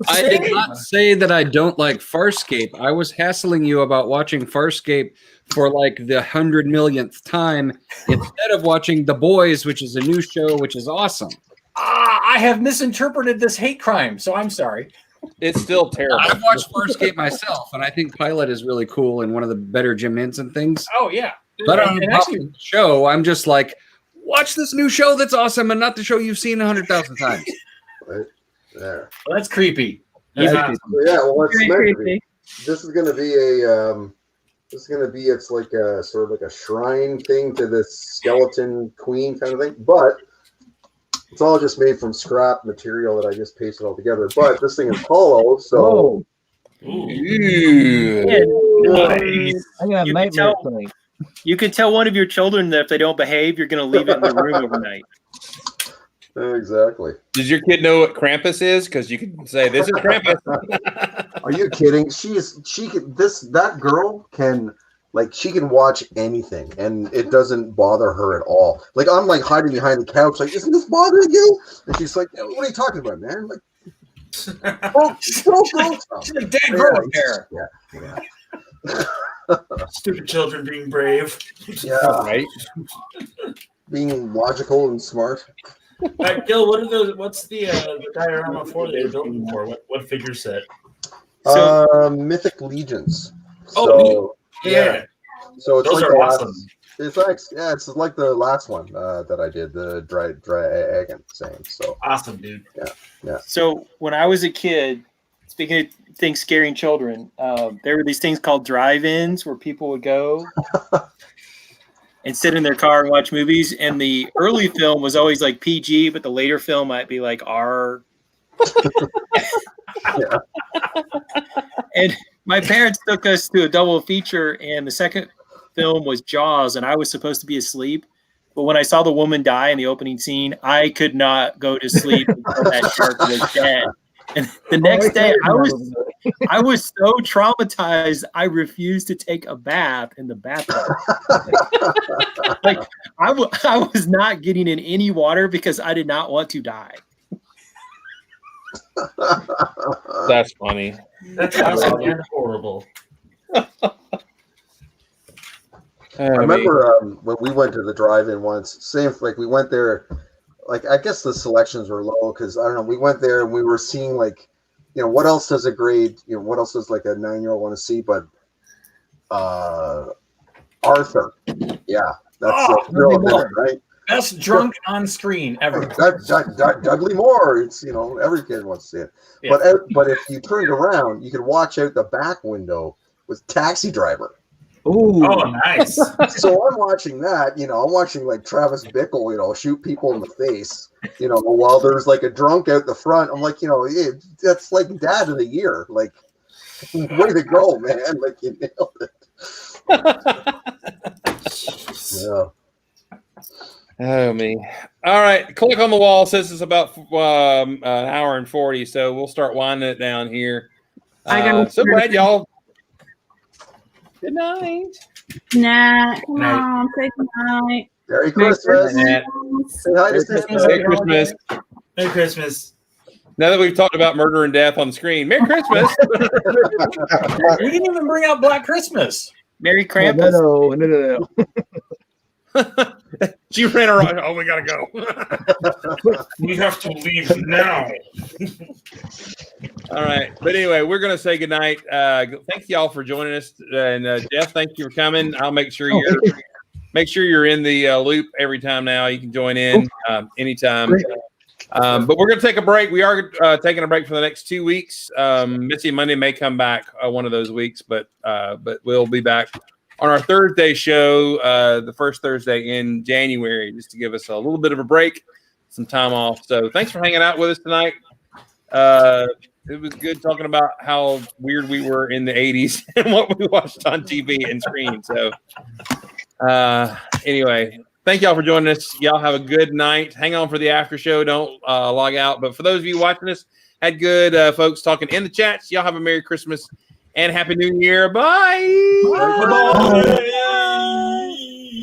I did not say that I don't like Farscape. I was hassling you about watching Farscape for like the 100 millionth time instead of watching The Boys, which is a new show, which is awesome. I have misinterpreted this hate crime, so I'm sorry. It's still terrible. I've watched Farscape myself, and I think Pilot is really cool and one of the better Jim Henson things. Oh, yeah. But on And the actually, show, I'm just like, watch this new show that's awesome and not the show you've seen 100,000 times. Right there. well, that's creepy. Yeah, That's well, it's Very meant to be. creepy. This is going to be a. This is going to be. It's like a sort of like a shrine thing to this skeleton queen kind of thing, but it's all just made from scrap material that I just pasted all together. But this thing is hollow, so. Nice. I got a nightmare tonight. You can tell one of your children that if they don't behave, you're going to leave it in the room overnight. Exactly. Does your kid know what Krampus is? Because you can say this is Krampus. Are you kidding? That girl can she can watch anything and it doesn't bother her at all. Like I'm like hiding behind the couch, like, isn't this bothering you? And she's like, what are you talking about, man? Like, she's a dead girl up there. Yeah. Stupid children being brave. Yeah. Right. Being logical and smart. All right, Gil, what's the diorama for that you're building for? What figure set? Mythic Legions. Oh, yeah. So it's Those like are awesome. It's like the last one that I did, the dragon same. So awesome, dude. Yeah. So when I was a kid, speaking of things scaring children, there were these things called drive-ins where people would go and sit in their car and watch movies. And the early film was always like PG, but the later film might be like R. Yeah. And my parents took us to a double feature, and the second film was Jaws, and I was supposed to be asleep. But when I saw the woman die in the opening scene, I could not go to sleep until that shark was dead. And the next day, I was so traumatized, I refused to take a bath in the bathtub. Like I was not getting in any water because I did not want to die. That's funny. That's awesome and horrible. I remember when we went to the drive-in once. Same, like we went there. Like I guess the selections were low because I don't know. We went there and we were seeing like, what else does a grade? What else does like a 9-year-old want to see? But Arthur, yeah, that's real good, right? Best drunk on screen ever. Dudley Moore. It's every kid wants to see it. Yeah. But if you turned around, you could watch out the back window with Taxi Driver. Ooh. Oh, nice. So I'm watching that, I'm watching like Travis Bickle, shoot people in the face, while there's like a drunk out the front. I'm like, that's like Dad of the Year. Like, way to go, man. Like, you nailed it. Yeah. Oh, me. All right. Click on the wall says it's about an hour and 40, so we'll start winding it down here. So glad y'all. Good night. Nah, come on, say good night. Merry Christmas. Say hi to Christmas. Merry Christmas. Merry Christmas. Now that we've talked about murder and death on the screen, Merry Christmas. We didn't even bring out Black Christmas. Merry Krampus. No. She ran around. Oh, we gotta go. We have to leave now. All right, but anyway, we're gonna say goodnight. Thank y'all for joining us, and Jeff, thank you for coming. I'll make sure you're in the loop every time. Now you can join in anytime. But we're gonna take a break. We are taking a break for the next 2 weeks. Missy Monday may come back one of those weeks, but we'll be back on our Thursday show, the first Thursday in January, just to give us a little bit of a break, some time off. So thanks for hanging out with us tonight. It was good talking about how weird we were in the 80s and what we watched on TV and screen. So anyway, thank y'all for joining us. Y'all have a good night. Hang on for the after show. Don't log out. But for those of you watching us, had good folks talking in the chats. Y'all have a Merry Christmas and Happy New Year. Bye. Bye.